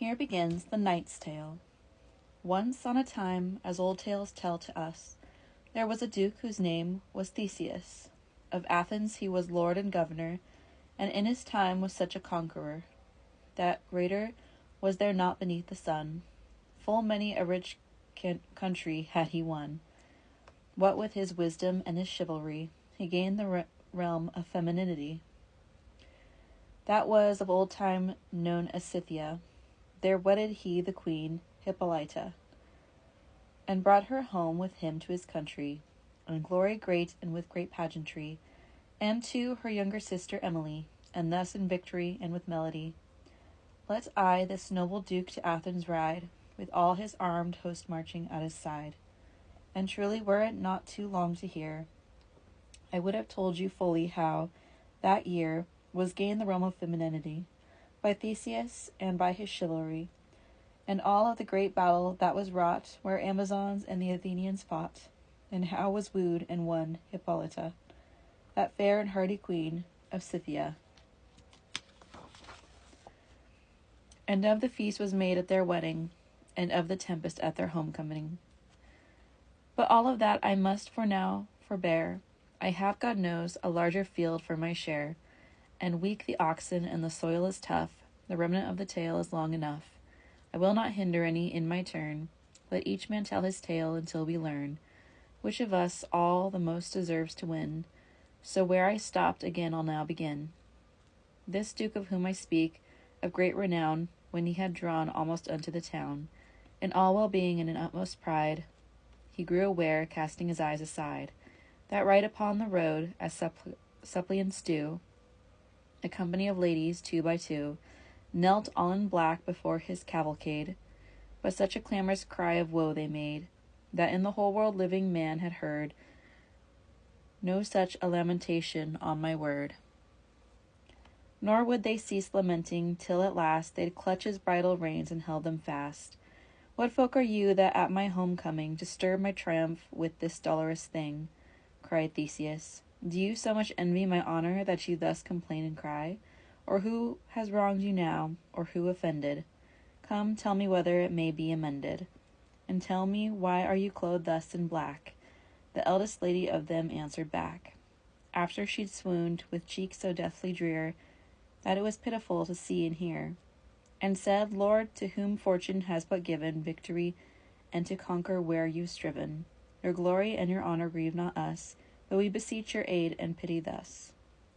Here begins the Knight's Tale. Once on a time, as old tales tell to us, there was a duke whose name was Theseus. Of Athens he was lord and governor, and in his time was such a conqueror, that greater was there not beneath the sun. Full many a rich country had he won. What with his wisdom and his chivalry, he gained the realm of femininity. That was of old time known as Scythia. There wedded he the queen Hippolyta, and brought her home with him to his country, in glory great and with great pageantry, and to her younger sister Emily, and thus in victory and with melody. Let I this noble duke to Athens ride, with all his armed host marching at his side. And truly were it not too long to hear, I would have told you fully how, that year, was gained the realm of femininity, by Theseus and by his chivalry, and all of the great battle that was wrought, where Amazons and the Athenians fought, and how was wooed and won Hippolyta, that fair and hardy queen of Scythia. And of the feast was made at their wedding, and of the tempest at their homecoming. But all of that I must for now forbear. I have, God knows, a larger field for my share, and weak the oxen and the soil is tough, the remnant of the tale is long enough. I will not hinder any in my turn. Let each man tell his tale until we learn which of us all the most deserves to win. So where I stopped again I'll now begin. This duke of whom I speak, of great renown, when he had drawn almost unto the town, in all well-being and in utmost pride, he grew aware, casting his eyes aside, that right upon the road, as suppliants do, a company of ladies, 2 by 2, knelt all in black before his cavalcade. But such a clamorous cry of woe they made, that in the whole world living man had heard no such a lamentation, on my word. Nor would they cease lamenting, till at last they'd clutch his bridle reins and held them fast. What folk are you that at my homecoming disturb my triumph with this dolorous thing? Cried Theseus. Do you so much envy my honor that you thus complain and cry? Or who has wronged you now, or who offended? Come, tell me whether it may be amended. And tell me, why are you clothed thus in black? The eldest lady of them answered back, after she'd swooned, with cheeks so deathly drear, that it was pitiful to see and hear, and said, Lord, to whom fortune has but given victory, and to conquer where you've striven, your glory and your honor grieve not us, but we beseech your aid and pity thus.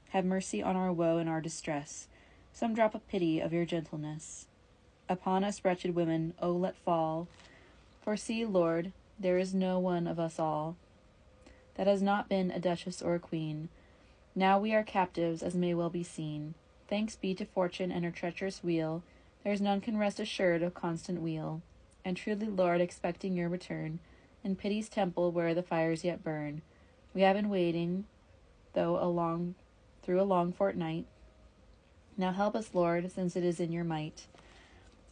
Have mercy on our woe and our distress, some drop of pity of your gentleness. Upon us wretched women, O let fall, for see, Lord, there is no one of us all that has not been a duchess or a queen. Now we are captives, as may well be seen. Thanks be to fortune and her treacherous wheel, there's none can rest assured of constant weal. And truly, Lord, expecting your return, in pity's temple where the fires yet burn, we have been waiting, through a long fortnight. Now help us, Lord, since it is in your might.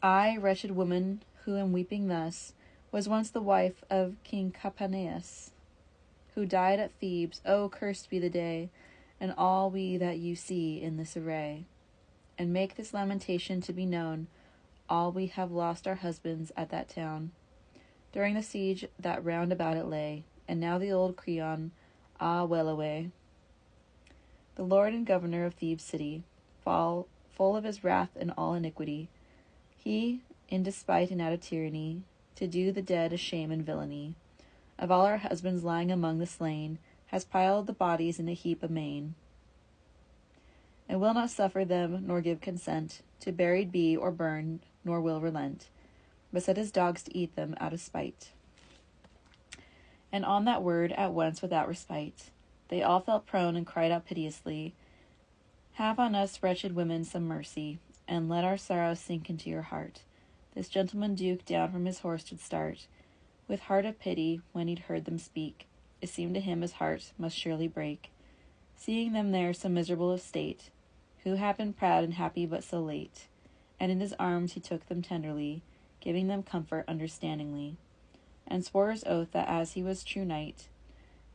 I, wretched woman, who am weeping thus, was once the wife of King Capaneus, who died at Thebes. Oh, cursed be the day, and all we that you see in this array. And make this lamentation to be known, all we have lost our husbands at that town, during the siege that round about it lay, and now the old Creon, ah, well away. The lord and governor of Thebes city, full of his wrath and all iniquity, he, in despite and out of tyranny, to do the dead a shame and villainy, of all our husbands lying among the slain, has piled the bodies in a heap amain, and will not suffer them, nor give consent, to buried be or burned, nor will relent, but set his dogs to eat them out of spite. And on that word, at once without respite, they all fell prone and cried out piteously, Have on us, wretched women, some mercy, and let our sorrow sink into your heart. This gentleman duke down from his horse did start, with heart of pity, when he'd heard them speak. It seemed to him his heart must surely break, seeing them there so miserable of state, who had been proud and happy but so late. And in his arms he took them tenderly, giving them comfort understandingly, and swore his oath that as he was true knight,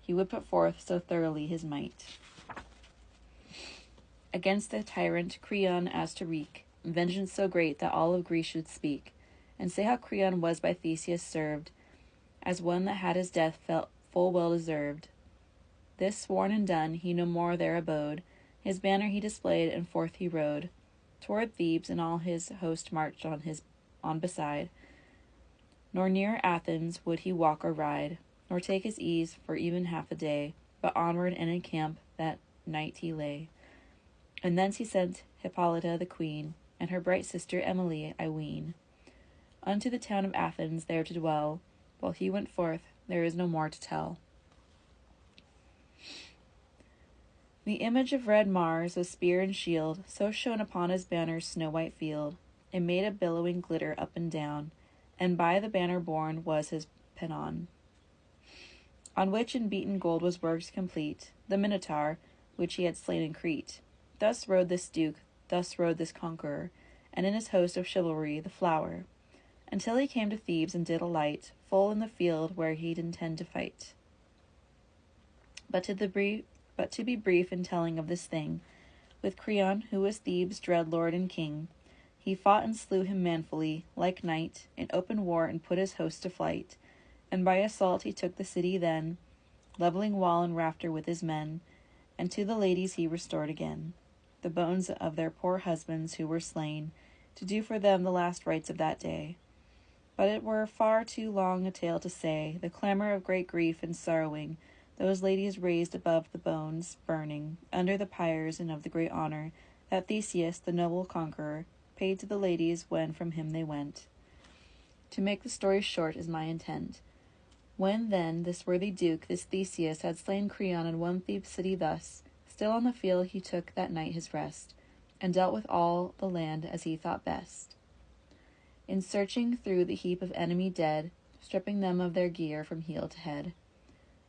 he would put forth so thoroughly his might against the tyrant Creon as to wreak vengeance so great that all of Greece should speak, and say how Creon was by Theseus served, as one that had his death felt full well deserved. This sworn and done, he no more there abode. His banner he displayed, and forth he rode. Toward Thebes, and all his host marched on beside. Nor near Athens would he walk or ride, nor take his ease for even half a day, but onward and in camp that night he lay. And thence he sent Hippolyta the queen, and her bright sister Emily, I ween, unto the town of Athens there to dwell. While he went forth, there is no more to tell. The image of red Mars, with spear and shield, so shone upon his banner's snow-white field. It made a billowing glitter up and down, and by the banner borne was his pennon, on which in beaten gold was worked complete the Minotaur, which he had slain in Crete. Thus rode this duke, thus rode this conqueror, and in his host of chivalry the flower, until he came to Thebes and did alight, full in the field where he'd intend to fight. But to be brief in telling of this thing, with Creon, who was Thebes' dread lord and king, he fought and slew him manfully, like knight, in open war, and put his host to flight. And by assault he took the city then, levelling wall and rafter with his men, and to the ladies he restored again the bones of their poor husbands who were slain, to do for them the last rites of that day. But it were far too long a tale to say the clamour of great grief and sorrowing those ladies raised above the bones burning under the pyres, and of the great honour that Theseus, the noble conqueror, paid to the ladies when from him they went. To make the story short is my intent. When then this worthy duke, this Theseus, had slain Creon and won Thebes city thus, still on the field he took that night his rest, and dealt with all the land as he thought best. In searching through the heap of enemy dead, stripping them of their gear from heel to head,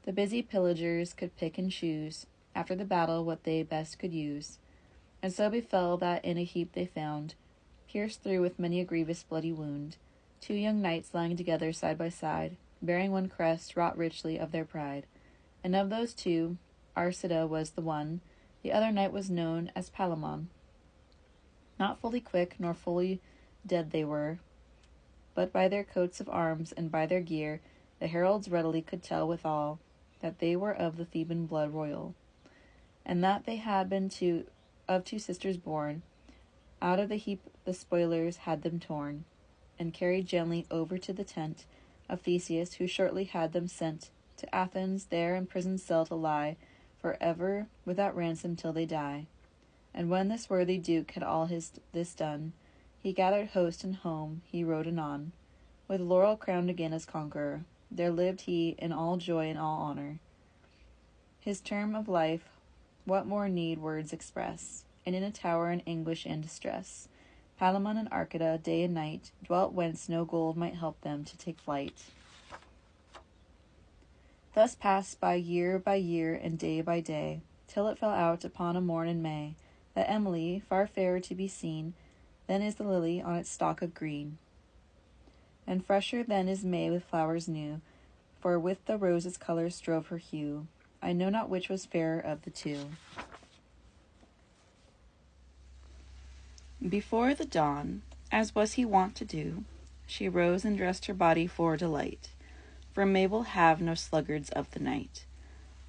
the busy pillagers could pick and choose, after the battle, what they best could use. And so befell that in a heap they found, pierced through with many a grievous bloody wound, 2 young knights lying together side by side, bearing one crest wrought richly of their pride. And of those 2, Arcita was the one, the other knight was known as Palamon. Not fully quick, nor fully dead they were, but by their coats of arms and by their gear, the heralds readily could tell withal that they were of the Theban blood royal, and that they had been of 2 sisters born. Out of the heap the spoilers had them torn, and carried gently over to the tent of Theseus, who shortly had them sent to Athens, there in prison cell to lie for ever without ransom till they die. And when this worthy duke had all this done, he gathered host and home he rode anon, with laurel crowned again as conqueror. There lived he in all joy and all honour. His term of life, what more need words express? And in a tower in anguish and distress, Palamon and Arcita, day and night, dwelt whence no gold might help them to take flight. Thus passed by year and day by day, till it fell out upon a morn in May, that Emily, far fairer to be seen, than is the lily on its stalk of green, and fresher than is May with flowers new, for with the rose's colour strove her hue. I know not which was fairer of the 2. Before the dawn, as was he wont to do, she rose and dressed her body for delight. For May will have no sluggards of the night.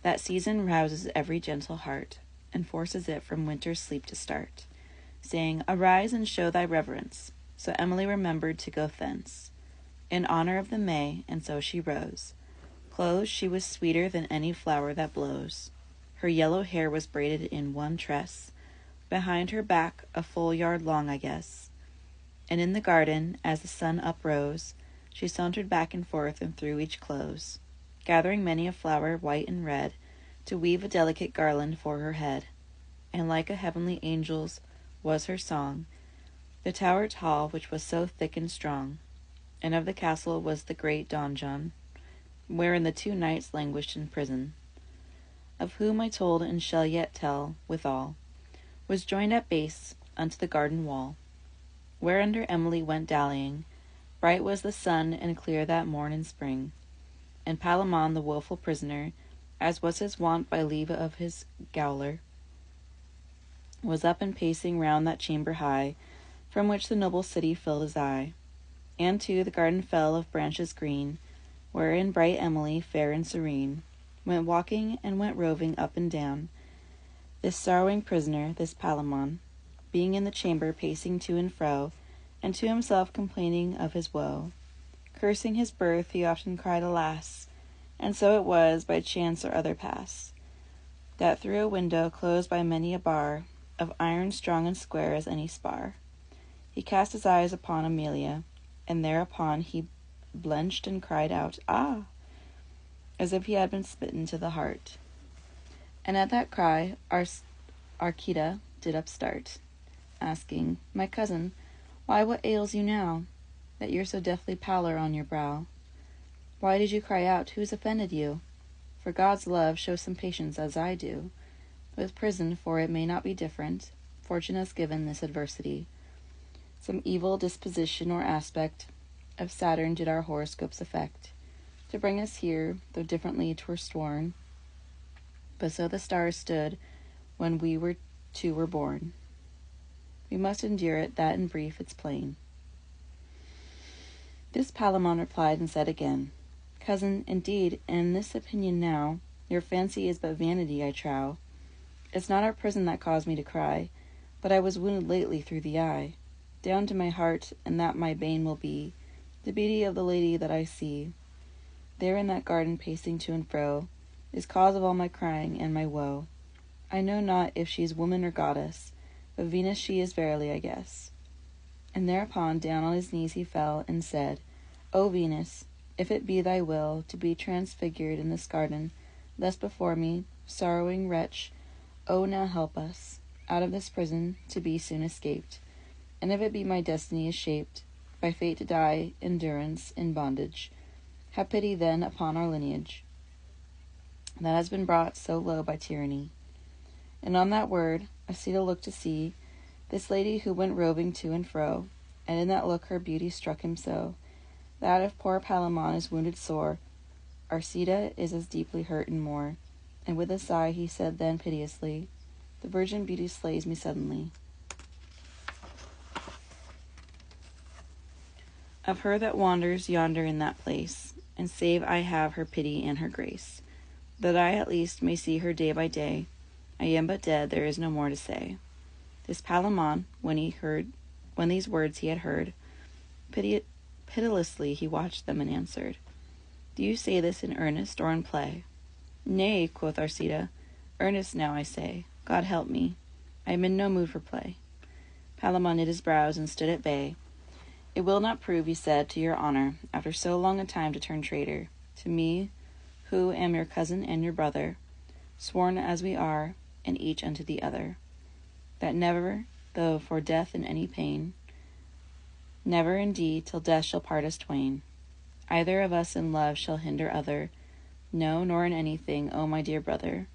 That season rouses every gentle heart, and forces it from winter's sleep to start, saying, "Arise and show thy reverence." So Emily remembered to go thence, in honour of the May, and so she rose. Clothed she was sweeter than any flower that blows. Her yellow hair was braided in one tress, behind her back a full yard long, I guess. And in the garden, as the sun uprose, she sauntered back and forth and through each close, gathering many a flower white and red, to weave a delicate garland for her head. And like a heavenly angel's was her song, the tower tall, which was so thick and strong. And of the castle was the great donjon, wherein the 2 knights languished in prison, of whom I told and shall yet tell withal, was joined at base unto the garden wall, whereunder Emily went dallying. Bright was the sun, and clear that morn in spring. And Palamon, the woeful prisoner, as was his wont by leave of his gaoler, was up and pacing round that chamber high, from which the noble city filled his eye. And to the garden fell of branches green, wherein bright Emily, fair and serene, went walking and went roving up and down, this sorrowing prisoner, this Palamon, being in the chamber pacing to and fro, and to himself complaining of his woe. Cursing his birth, he often cried, alas! And so it was, by chance or other pass, that through a window closed by many a bar, of iron strong and square as any spar, he cast his eyes upon Amelia, and thereupon he blenched and cried out, ah! as if he had been smitten to the heart. And at that cry, Arquita did upstart, asking, my cousin, why, what ails you now, that you're so deathly pallor on your brow? Why did you cry out? Who's offended you? For God's love, show some patience as I do. With prison, for it may not be different, fortune has given this adversity. Some evil disposition or aspect of Saturn did our horoscopes affect, to bring us here, though differently 'twere sworn. But so the stars stood when we were born. We must endure it, that in brief it's plain. This Palamon replied and said again, cousin, indeed, in this opinion now, your fancy is but vanity, I trow. It's not our prison that caused me to cry, but I was wounded lately through the eye, down to my heart, and that my bane will be the beauty of the lady that I see, there in that garden pacing to and fro, is cause of all my crying and my woe. I know not if she's woman or goddess, but Venus she is verily, I guess. And thereupon down on his knees he fell, and said, O Venus, if it be thy will to be transfigured in this garden, thus before me, sorrowing wretch, O now help us, out of this prison, to be soon escaped. And if it be my destiny is shaped, by fate to die in durance, in bondage, have pity then upon our lineage, that has been brought so low by tyranny. And on that word, Arcita looked to see this lady who went roving to and fro, and in that look her beauty struck him so, that if poor Palamon is wounded sore, Arcita is as deeply hurt and more. And with a sigh he said then piteously, the virgin beauty slays me suddenly. Of her that wanders yonder in that place, and save I have her pity and her grace, that I at least may see her day by day, I am but dead, there is no more to say. This Palamon, when these words he had heard, pitilessly he watched them and answered, do you say this in earnest or in play? Nay, quoth Arcita, earnest now I say, God help me, I am in no mood for play. Palamon knit his brows and stood at bay. It will not prove, he said, to your honor, after so long a time to turn traitor, to me, who am your cousin and your brother, sworn as we are, and each unto the other, that never, though for death in any pain, never indeed till death shall part us twain, either of us in love shall hinder other, no, nor in anything, O my dear brother,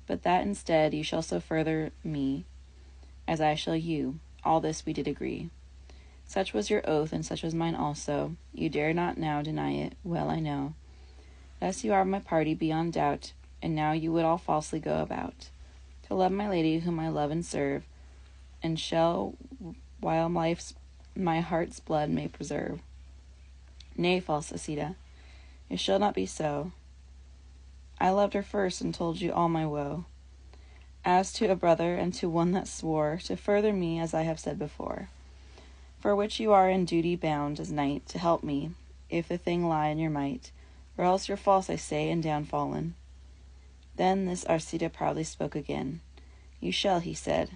but that instead you shall so further me, as I shall you, all this we did agree. Such was your oath, and such was mine also, you dare not now deny it, well I know. Thus you are my party beyond doubt, and now you would all falsely go about, to love my lady whom I love and serve, and shall, while my heart's blood may preserve. Nay, false Arcita, it shall not be so. I loved her first, and told you all my woe, as to a brother, and to one that swore to further me, as I have said before, for which you are in duty bound as knight to help me, if the thing lie in your might, or else you're false, I say, and downfallen. Then this Arcita proudly spoke again. You shall, he said,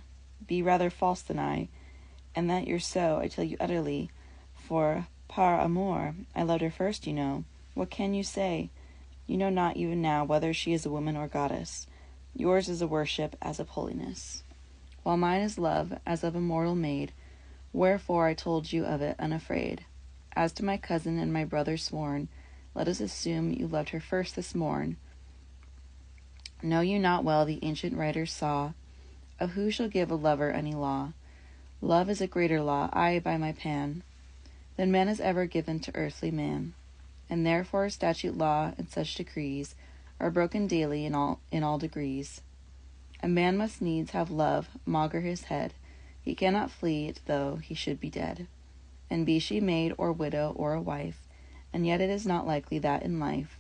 be rather false than I, and that you're so, I tell you utterly, for par amour, I loved her first, you know. What can you say? You know not even now whether she is a woman or goddess. Yours is a worship as of holiness, while mine is love as of a mortal maid, wherefore I told you of it unafraid. As to my cousin and my brother sworn, let us assume you loved her first this morn. Know you not well the ancient writers saw, of who shall give a lover any law? Love is a greater law, aye, by my pan, than man has ever given to earthly man. And therefore statute law and such decrees are broken daily in all degrees. A man must needs have love maugre his head, He cannot flee it, though he should be dead. And be she maid or widow or a wife, and yet it is not likely that in life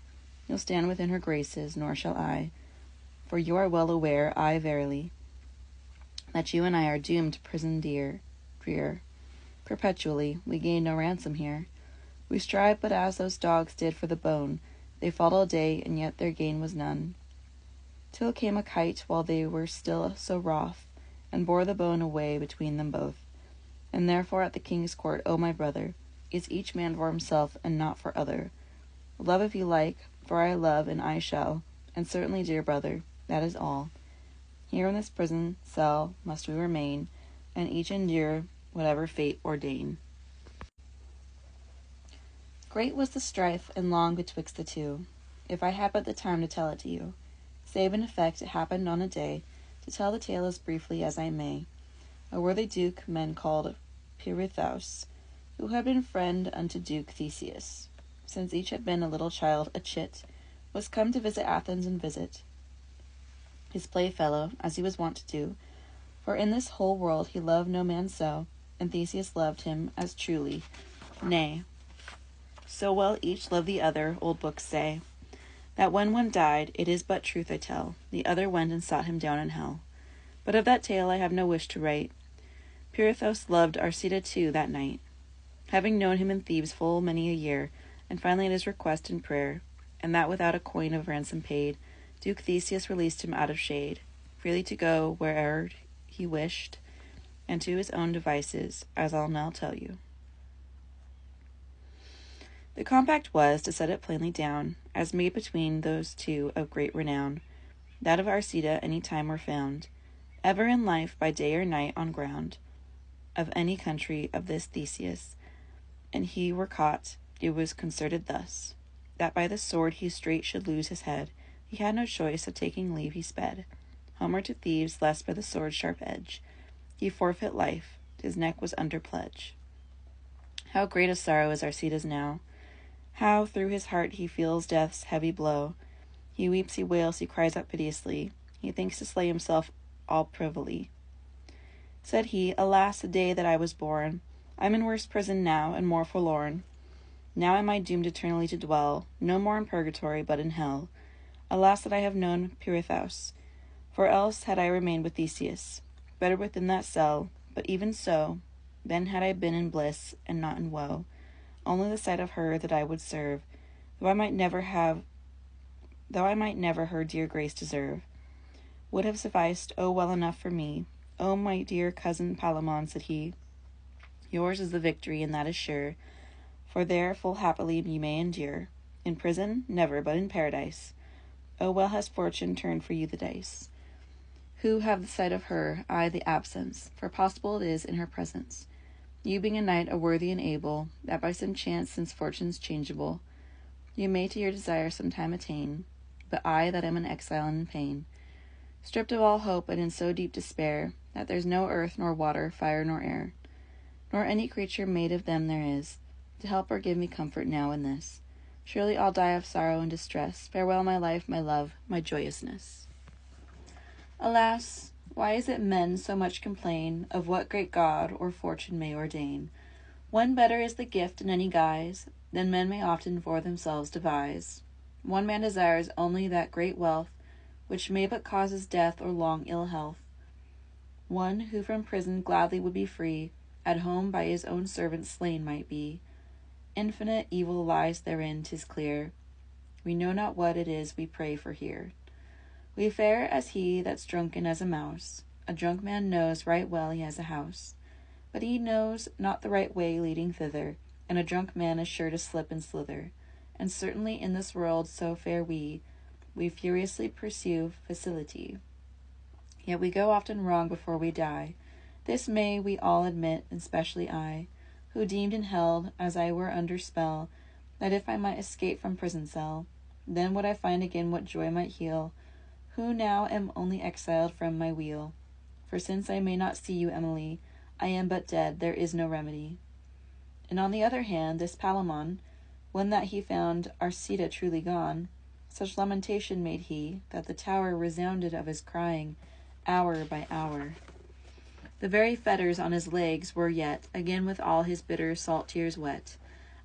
you'll stand within her graces, nor shall I. For you are well aware, aye verily, that you and I are doomed to prison drear. Perpetually, we gain no ransom here. We strive but as those dogs did for the bone. They fought all day, and yet their gain was none. Till came a kite while they were still so wroth, and bore the bone away between them both. And therefore at the king's court, O my brother, is each man for himself, and not for other. Love if you like, for I love, and I shall, and certainly, dear brother, that is all. Here in this prison cell must we remain, and each endure whatever fate ordain. Great was the strife, and long betwixt the two, if I had but the time to tell it to you. Save in effect it happened on a day, to tell the tale as briefly as I may. A worthy duke, men called Pirithous, who had been friend unto Duke Theseus, since each had been a little child, a chit, was come to visit Athens and visit his playfellow, as he was wont to do, for in this whole world he loved no man so, and Theseus loved him as truly, nay, so well each loved the other, old books say, that when one died, it is but truth I tell, the other went and sought him down in hell. But of that tale I have no wish to write. Pirithous loved Arcita too that night, having known him in Thebes full many a year, and finally at his request and prayer, and that without a coin of ransom paid, Duke Theseus released him out of shade, freely to go where'er he wished, and to his own devices, as I'll now tell you. The compact was, to set it plainly down, as made between those two of great renown, that of Arcita any time were found, ever in life by day or night on ground, of any country of this Theseus, and he were caught, it was concerted thus, that by the sword he straight should lose his head. He had no choice, of taking leave he sped, homeward to Thebes, lest by the sword's sharp edge he forfeit life, his neck was under pledge. How great a sorrow is Arcita's now, how through his heart he feels death's heavy blow. He weeps, he wails, he cries out piteously, he thinks to slay himself all privily. Said he, alas, the day that I was born, I'm in worse prison now, and more forlorn. Now am I doomed eternally to dwell, no more in purgatory, but in hell. Alas that I have known Pirithous, for else had I remained with Theseus, better within that cell, but even so, then had I been in bliss, and not in woe. Only the sight of her that I would serve, though I might never her dear grace deserve, would have sufficed, well enough for me. My dear cousin Palamon, said he, yours is the victory, and that is sure, for there full happily ye may endure. In prison, never, but in paradise. Well has fortune turned for you the dice, who have the sight of her, I the absence, for possible it is in her presence. You being a knight, a worthy and able, that by some chance, since fortune's changeable, you may to your desire some time attain, but I that am an exile and in pain, stripped of all hope, and in so deep despair, that there's no earth, nor water, fire, nor air, nor any creature made of them there is, to help or give me comfort now in this. Surely I'll die of sorrow and distress. Farewell, my life, my love, my joyousness. Alas, why is it men so much complain of what great God or fortune may ordain, when better is the gift in any guise than men may often for themselves devise? One man desires only that great wealth which may but cause his death or long ill health. One who from prison gladly would be free, at home by his own servants slain might be. Infinite evil lies therein, 'tis clear. We know not what it is we pray for here. We fare as he that's drunken as a mouse. A drunk man knows right well he has a house, but he knows not the right way leading thither, and a drunk man is sure to slip and slither. And certainly in this world so fare we furiously pursue facility. Yet we go often wrong before we die. This may we all admit, and specially I, who deemed and held, as I were under spell, that if I might escape from prison cell, then would I find again what joy might heal, who now am only exiled from my weal. For since I may not see you, Emily, I am but dead, there is no remedy. And on the other hand, this Palamon, when that he found Arcita truly gone, such lamentation made he, that the tower resounded of his crying, hour by hour. The very fetters on his legs were yet, again with all his bitter salt tears wet.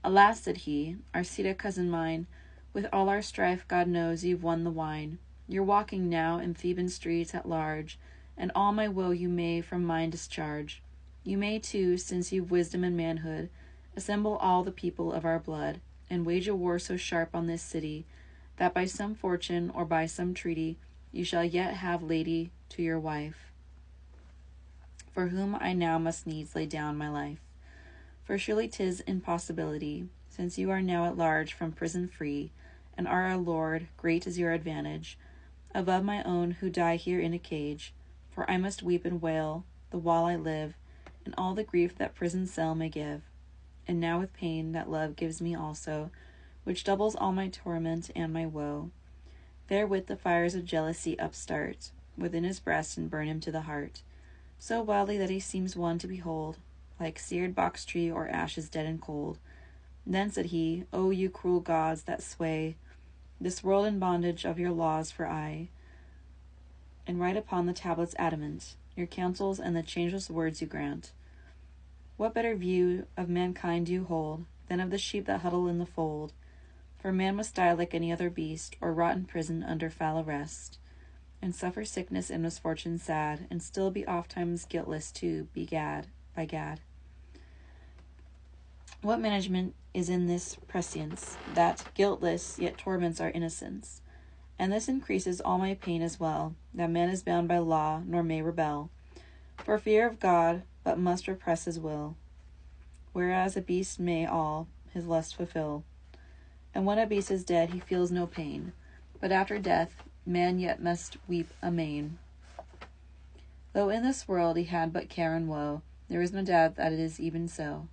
Alas, said he, Arcita, cousin mine, with all our strife, God knows you've won the wine. You're walking now in Theban streets at large, and all my woe you may from mine discharge. You may, too, since you've wisdom and manhood, assemble all the people of our blood, and wage a war so sharp on this city, that by some fortune or by some treaty you shall yet have lady to your wife, for whom I now must needs lay down my life. For surely 'tis impossibility, since you are now at large from prison free, and are our lord, great is your advantage, above my own who die here in a cage. For I must weep and wail, the while I live, and all the grief that prison cell may give. And now with pain that love gives me also, which doubles all my torment and my woe, therewith the fires of jealousy upstart within his breast and burn him to the heart, so wildly that he seems one to behold, like seared box tree or ashes dead and cold. Then said he, O you cruel gods that sway this world in bondage of your laws, for I, and write upon the tablets adamant your counsels and the changeless words you grant. What better view of mankind do you hold than of the sheep that huddle in the fold? For man must die like any other beast, or rot in prison under foul arrest, and suffer sickness and misfortune sad, and still be ofttimes guiltless too, by gad. What management is in this prescience, that, guiltless, yet torments our innocence? And this increases all my pain as well, that man is bound by law, nor may rebel, for fear of God, but must repress his will, whereas a beast may all his lust fulfill. And when a beast is dead, he feels no pain, but after death, man yet must weep amain. Though in this world he had but care and woe, there is no doubt that it is even so.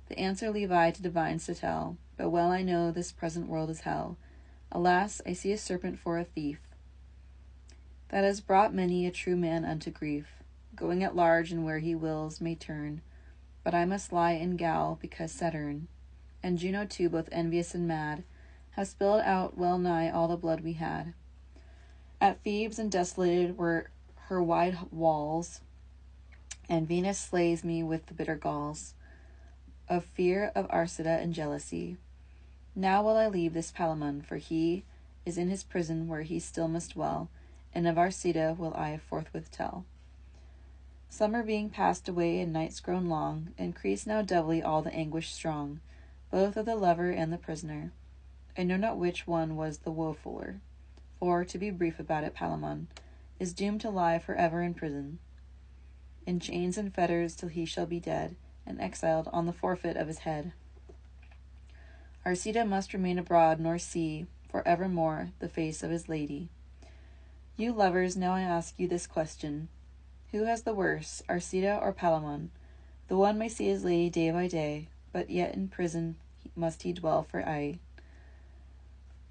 The answer leave I to divines to tell, but well I know this present world is hell. Alas, I see a serpent for a thief, that has brought many a true man unto grief, going at large and where he wills may turn. But I must lie in gaol, because Saturn, and Juno too, both envious and mad, have spilled out well nigh all the blood we had. At Thebes and desolated were her wide walls, and Venus slays me with the bitter galls of fear of Arcita and jealousy. Now will I leave this Palamon, for he is in his prison where he still must dwell, and of Arcita will I forthwith tell. Summer being passed away and nights grown long, increase now doubly all the anguish strong, both of the lover and the prisoner. I know not which one was the woefuller, for, to be brief about it, Palamon is doomed to lie forever in prison, in chains and fetters till he shall be dead, and exiled on the forfeit of his head. Arcita must remain abroad, nor see for evermore the face of his lady. You lovers, now I ask you this question: who has the worse, Arcita or Palamon? The one may see his lady day by day, but yet in prison must he dwell for aye.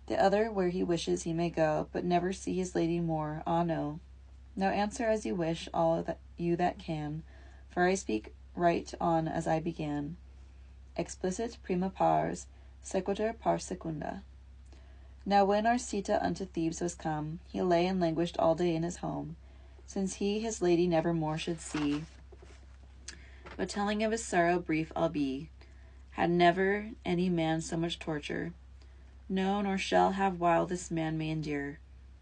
The other, where he wishes he may go, but never see his lady more. Ah, no. Now answer as you wish, all that you that can, for I speak right on as I began. Explicit prima pars, sequitur par secunda. Now when Arcita unto Thebes was come, he lay and languished all day in his home, since he his lady never more should see. But telling of his sorrow brief I'll be. Had never any man so much torture, no, nor shall have while this man may endure.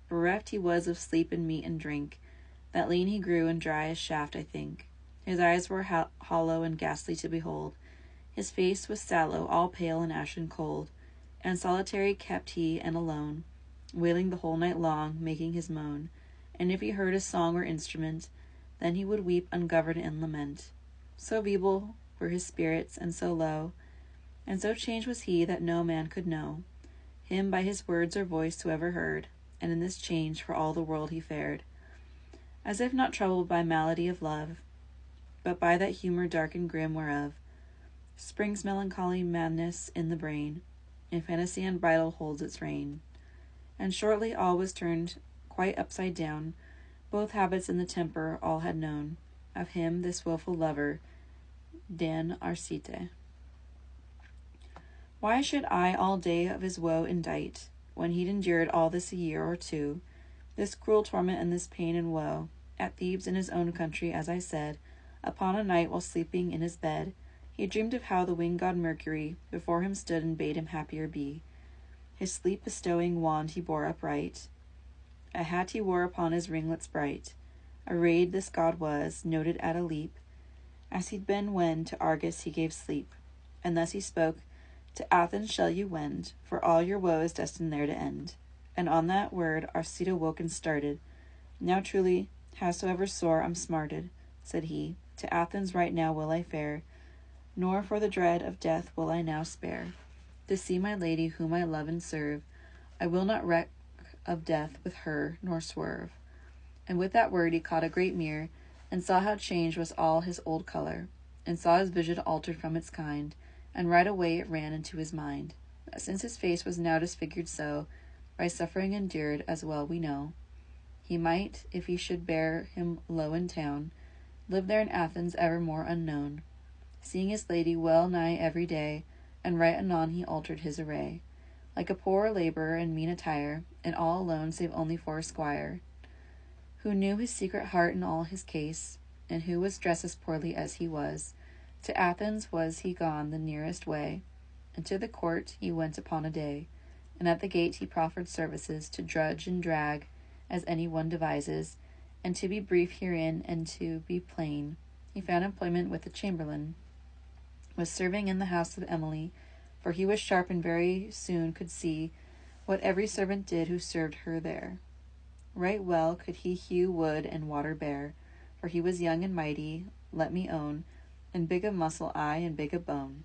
Bereft he was of sleep and meat and drink, that lean he grew and dry as shaft, I think. His eyes were hollow and ghastly to behold. His face was sallow, all pale and ashen cold, and solitary kept he and alone, wailing the whole night long, making his moan. And if he heard a song or instrument, then he would weep ungoverned in lament. So feeble were his spirits, and so low, and so changed was he that no man could know him by his words or voice whoever heard, and in this change for all the world he fared, as if not troubled by malady of love, but by that humour dark and grim whereof springs melancholy madness in the brain, and fantasy unbridled holds its reign. And shortly all was turned quite upside down, both habits and the temper all had known of him, this wilful lover, Dan Arcite. Why should I all day of his woe indite, when he'd endured all this a year or two, this cruel torment and this pain and woe, at Thebes in his own country, as I said, Upon a night while sleeping in his bed, he dreamed of how the winged god Mercury before him stood and bade him happier be. His sleep-bestowing wand he bore upright, a hat he wore upon his ringlets bright. Arrayed this god was, noted at a leap, as he'd been when to Argus he gave sleep. And thus he spoke, to Athens shall you wend, for all your woe is destined there to end. And on that word Arcita woke and started. Now truly, howsoever sore I'm smarted, said he, to Athens right now will I fare, nor for the dread of death will I now spare. To see my lady whom I love and serve, I will not reck of death with her, nor swerve. And with that word he caught a great mirror, and saw how changed was all his old colour, and saw his vision altered from its kind, and right away it ran into his mind, that since his face was now disfigured so, by suffering endured, as well we know, he might, if he should bear him low in town, live there in Athens evermore unknown, seeing his lady well nigh every day, and right anon he altered his array, like a poor labourer in mean attire, and all alone save only for a squire, who knew his secret heart and all his case, and who was dressed as poorly as he was. To Athens was he gone the nearest way, and to the court he went upon a day, and at the gate he proffered services to drudge and drag, as any one devises, and to be brief herein and to be plain, he found employment with the chamberlain, was serving in the house of Emily, for he was sharp and very soon could see what every servant did who served her there. Right well could he hew wood and water bear, for he was young and mighty, let me own, and big of muscle, aye, and big of bone,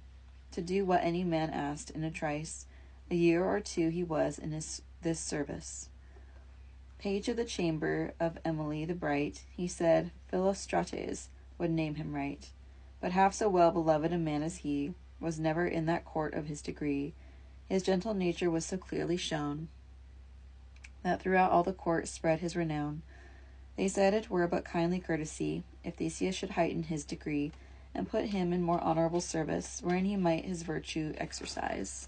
to do what any man asked in a trice. A year or two he was in this service. Page of the chamber of Emily the bright, he said Philostrates would name him right, but half so well beloved a man as he was never in that court of his degree. His gentle nature was so clearly shown, that throughout all the court spread his renown. They said it were but kindly courtesy, if Theseus should heighten his degree, and put him in more honourable service, wherein he might his virtue exercise.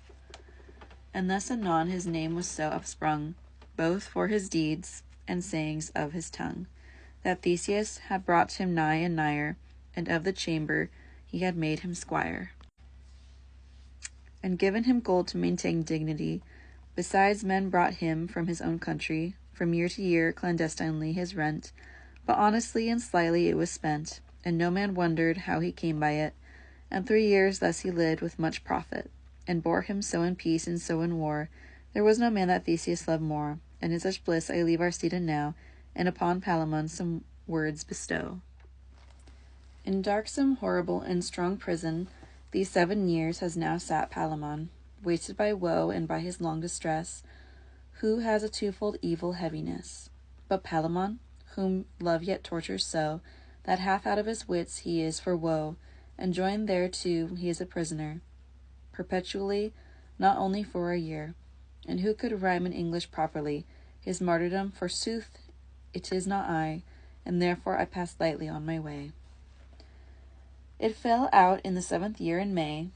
And thus anon his name was so upsprung, both for his deeds and sayings of his tongue, that Theseus had brought him nigh and nigher, and of the chamber he had made him squire, and given him gold to maintain dignity. Besides, men brought him from his own country, from year to year, clandestinely his rent, but honestly and slyly it was spent, and no man wondered how he came by it. And 3 years thus he lived with much profit, and bore him so in peace and so in war. There was no man that Theseus loved more, and in such bliss I leave Arcita now, and upon Palamon some words bestow. In darksome, horrible, and strong prison, these 7 years has now sat Palamon, wasted by woe and by his long distress, who has a twofold evil heaviness. But Palamon, whom love yet tortures so, that half out of his wits he is for woe, and joined thereto he is a prisoner, perpetually, not only for a year. And who could rhyme in English properly his martyrdom? Forsooth, it is not I, and therefore I pass lightly on my way. It fell out in the 7th year in May,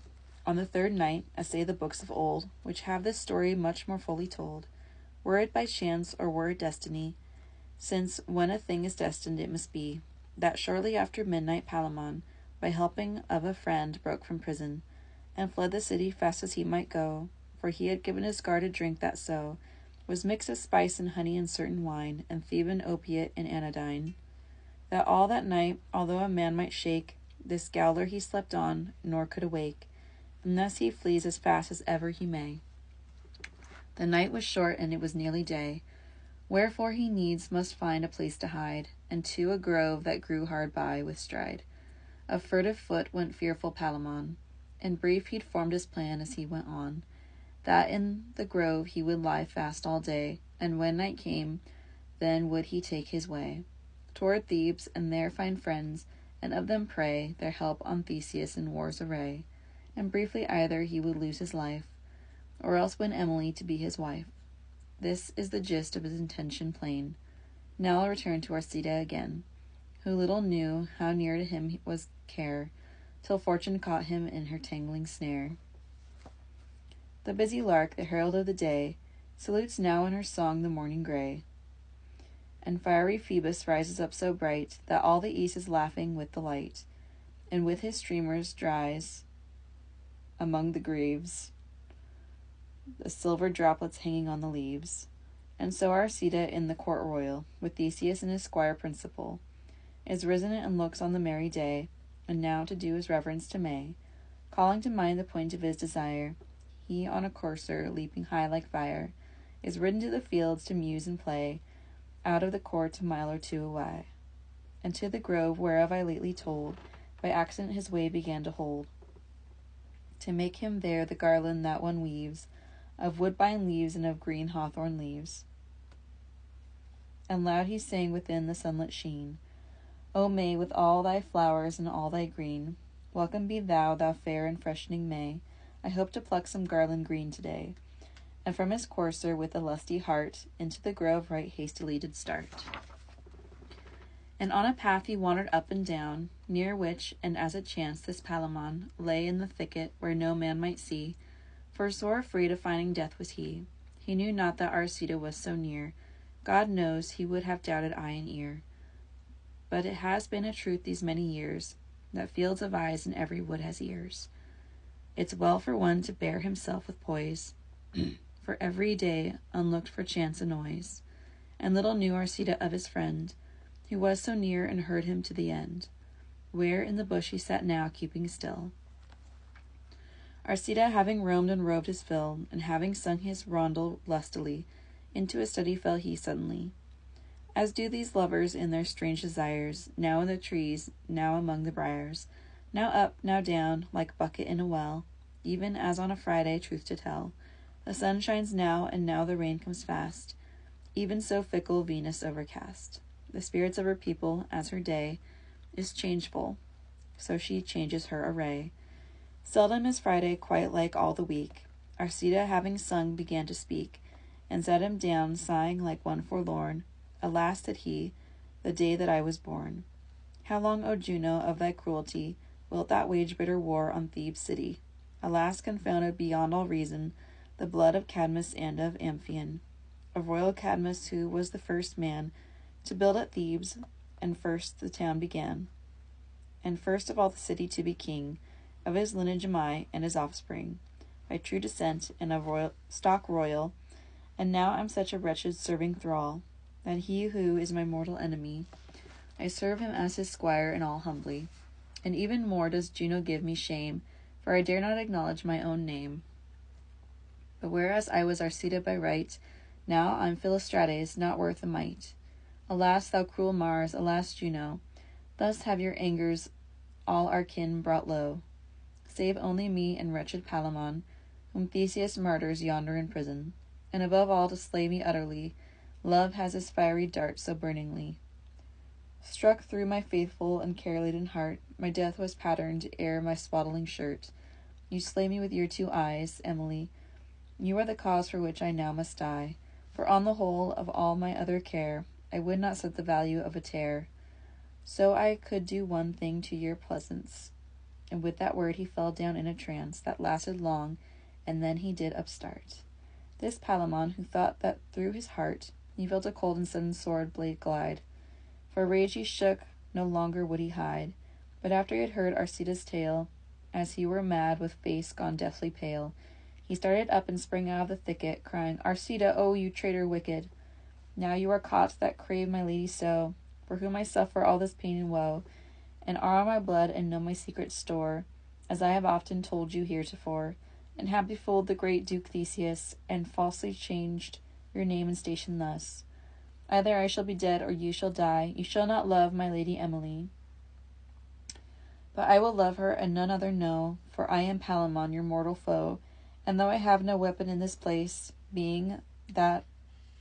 on the 3rd night, as say the books of old, which have this story much more fully told, were it by chance or were it destiny, since when a thing is destined it must be, that shortly after midnight Palamon, by helping of a friend, broke from prison, and fled the city fast as he might go, for he had given his guard a drink that so was mixed of spice and honey and certain wine, and Theban opiate and anodyne, that all that night, although a man might shake, this gaoler he slept on, nor could awake, and thus he flees as fast as ever he may. The night was short, and it was nearly day, wherefore he needs must find a place to hide, and to a grove that grew hard by with stride. Of furtive foot went fearful Palamon. In brief he'd formed his plan as he went on, that in the grove he would lie fast all day, and when night came, then would he take his way toward Thebes, and there find friends, and of them pray their help on Theseus in war's array. And briefly either he would lose his life, or else win Emily to be his wife. This is the gist of his intention plain. Now I'll return to Arcita again, who little knew how near to him was care, till fortune caught him in her tangling snare. The busy lark, the herald of the day, salutes now in her song the morning grey, and fiery Phoebus rises up so bright that all the east is laughing with delight, and with his streamers dries among the graves, the silver droplets hanging on the leaves. And so Arcita in the court royal, with Theseus and his squire principal, is risen and looks on the merry day, and now to do his reverence to May, calling to mind the point of his desire, he on a courser, leaping high like fire, is ridden to the fields to muse and play, out of the court a mile or two away, and to the grove whereof I lately told, by accident his way began to hold, to make him there the garland that one weaves, of woodbine leaves and of green hawthorn leaves. And loud he sang within the sunlit sheen, O May, with all thy flowers and all thy green, welcome be thou, thou fair and freshening May. I hope to pluck some garland green today. And from his courser with a lusty heart, into the grove right hastily did start. And on a path he wandered up and down, near which, and as it chanced, this Palamon lay in the thicket where no man might see, for sore afraid of finding death was he. He knew not that Arcita was so near. God knows he would have doubted eye and ear. But it has been a truth these many years, that fields have eyes and every wood has ears. It's well for one to bear himself with poise, for every day unlooked for chance annoys. And little knew Arcita of his friend, who was so near and heard him to the end, where in the bush he sat now keeping still. Arcita, having roamed and roved his fill, and having sung his roundel lustily, into a study fell he suddenly, as do these lovers in their strange desires, now in the trees, now among the briars, now up, now down, like bucket in a well, even as on a Friday, truth to tell. The sun shines now, and now the rain comes fast, even so fickle Venus overcast. The spirits of her people, as her day is changeful, so she changes her array. Seldom is Friday quite like all the week. Arcita, having sung, began to speak, and set him down, sighing like one forlorn. Alas, said he, the day that I was born. How long, O Juno, of thy cruelty, wilt thou wage bitter war on Thebes' city? Alas, confounded beyond all reason, the blood of Cadmus and of Amphion, of royal Cadmus, who was the first man to build at Thebes, and first the town began, and first of all the city to be king. Of his lineage am I, and his offspring, by true descent, and of royal stock royal, and now I'm such a wretched serving thrall, that he who is my mortal enemy, I serve him as his squire and all humbly. And even more does Juno give me shame, for I dare not acknowledge my own name. But whereas I was Arcita by right, now I'm Philostrates, not worth a mite. Alas, thou cruel Mars, alas, Juno, thus have your angers all our kin brought low. Save only me and wretched Palamon, whom Theseus murders yonder in prison, and above all to slay me utterly, love has his fiery dart so burningly struck through my faithful and care-laden heart. My death was patterned ere my swaddling shirt. You slay me with your 2 eyes, Emily. You are the cause for which I now must die. For on the whole of all my other care, I would not set the value of a tear. So I could do one thing to your pleasance. And with that word he fell down in a trance that lasted long, and then he did upstart. This Palamon, who thought that through his heart he felt a cold and sudden sword blade glide. For rage he shook, no longer would he hide. But after he had heard Arcita's tale, as he were mad, with face gone deathly pale, he started up and sprang out of the thicket, crying, Arcita, O you traitor wicked! Now you are caught that crave my lady so, for whom I suffer all this pain and woe, and are my blood and know my secret store, as I have often told you heretofore, and have befooled the great Duke Theseus, and falsely changed your name and station thus. Either I shall be dead, or you shall die. You shall not love my lady Emily, but I will love her, and none other know, for I am Palamon, your mortal foe, and though I have no weapon in this place, being but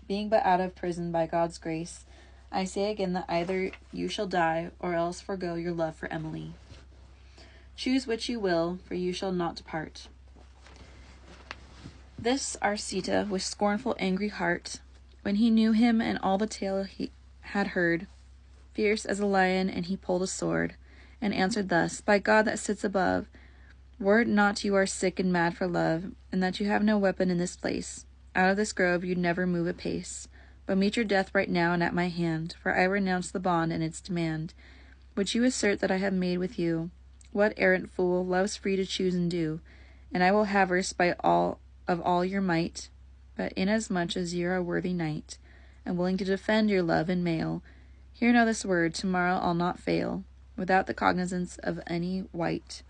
out of prison by God's grace, I say again that either you shall die, or else forgo your love for Emily. Choose which you will, for you shall not depart. This Arcita, with scornful angry heart, when he knew him and all the tale he had heard, fierce as a lion, and he pulled a sword, and answered thus, By God that sits above, were it not you are sick and mad for love, and that you have no weapon in this place, out of this grove you'd never move a pace. But meet your death right now and at my hand, for I renounce the bond and its demand, which you assert that I have made with you. What errant fool loves free to choose and do? And I will have her spite all your might, but inasmuch as you're a worthy knight, and willing to defend your love in mail, hear now this word, tomorrow I'll not fail, without the cognizance of any wight,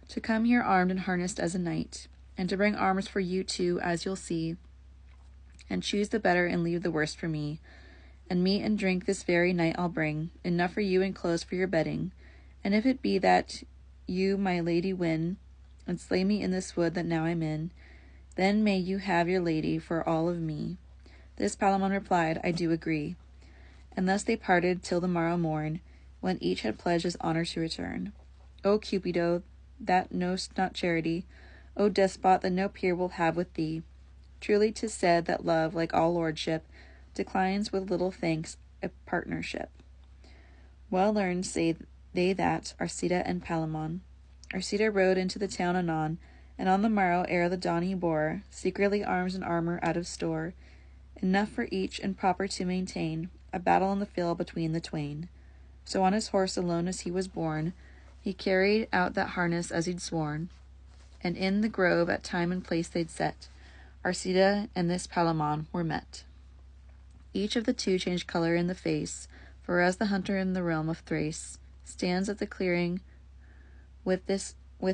to come here armed and harnessed as a knight, and to bring arms for you too, as you'll see, and choose the better and leave the worst for me. And meat and drink this very night I'll bring, enough for you and clothes for your bedding. And if it be that you my lady win, and slay me in this wood that now I'm in, then may you have your lady for all of me. This Palamon replied, I do agree. And thus they parted till the morrow morn, when each had pledged his honor to return. O Cupido, that know'st not charity, O despot, that no peer will have with thee, truly 'tis said that love, like all lordship, declines with little thanks a partnership. Well learned say they that, Arcita and Palamon. Arcita rode into the town anon, and on the morrow ere the dawn he bore, secretly arms and armor out of store, enough for each and proper to maintain a battle in the field between the twain. So on his horse alone as he was borne, he carried out that harness as he'd sworn, and in the grove at time and place they'd set, Arcita and this Palamon were met. Each of the two changed color in the face, for as the hunter in the realm of Thrace stands at the clearing with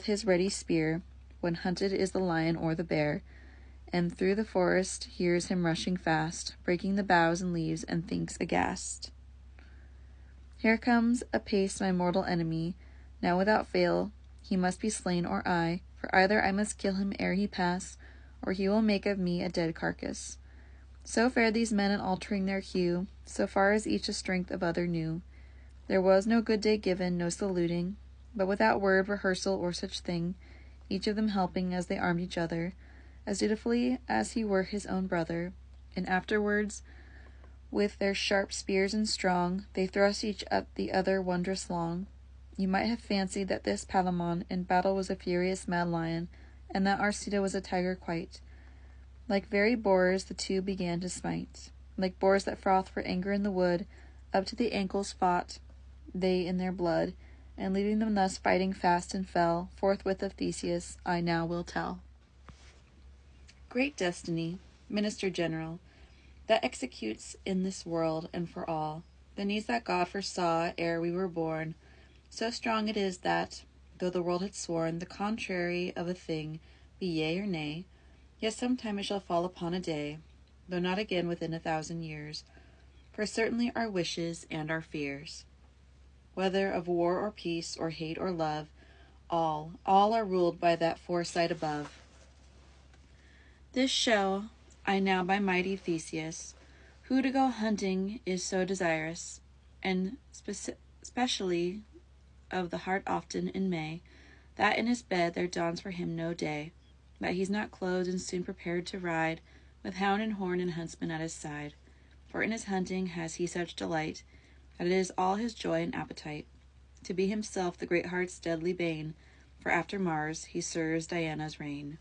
his ready spear, when hunted is the lion or the bear, and through the forest hears him rushing fast, breaking the boughs and leaves, and thinks aghast, here comes apace my mortal enemy, now without fail he must be slain or I, for either I must kill him ere he pass, or he will make of me a dead carcass. So fared these men in altering their hue, so far as each the strength of other knew. There was no good day given, no saluting, but without word, rehearsal, or such thing, each of them helping as they armed each other, as dutifully as he were his own brother. And afterwards, with their sharp spears and strong, they thrust each at the other wondrous long. You might have fancied that this Palamon in battle was a furious mad lion, and that Arcita was a tiger quite. Like very boars the two began to smite, like boars that froth for anger in the wood, up to the ankles fought they in their blood, and leaving them thus fighting fast and fell, forthwith of Theseus I now will tell. Great destiny, minister general, that executes in this world and for all the needs that God foresaw ere we were born, so strong it is that, though the world had sworn the contrary of a thing, be yea or nay, yet sometime it shall fall upon a day, though not again within 1,000 years. For certainly our wishes and our fears, whether of war or peace, or hate or love, all are ruled by that foresight above. This show I now by mighty Theseus, who to go hunting is so desirous, and specially of the heart often in May, that in his bed there dawns for him no day, that he's not clothed and soon prepared to ride, with hound and horn and huntsman at his side. For in his hunting has he such delight, that it is all his joy and appetite, to be himself the great heart's deadly bane, for after Mars he serves Diana's reign.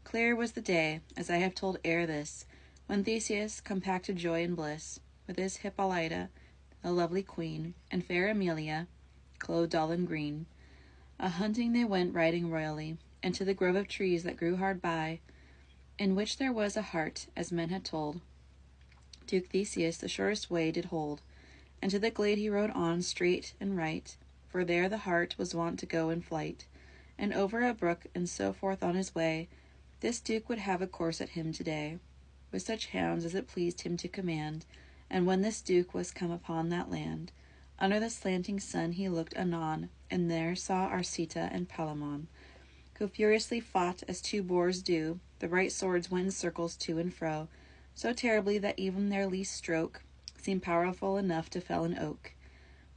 Clear was the day, as I have told ere this, when Theseus, compacted joy and bliss, with his Hippolyta, the lovely queen, and fair Amelia, clothed all in green, a-hunting they went riding royally, and to the grove of trees that grew hard by, in which there was a hart, as men had told, Duke Theseus the surest way did hold, and to the glade he rode on straight and right, for there the hart was wont to go in flight, and over a brook, and so forth on his way. This duke would have a course at him to-day, with such hounds as it pleased him to command. And when this duke was come upon that land, under the slanting sun he looked anon, and there saw Arcita and Palamon, who furiously fought as two boars do. The right swords went in circles to and fro, so terribly that even their least stroke seemed powerful enough to fell an oak.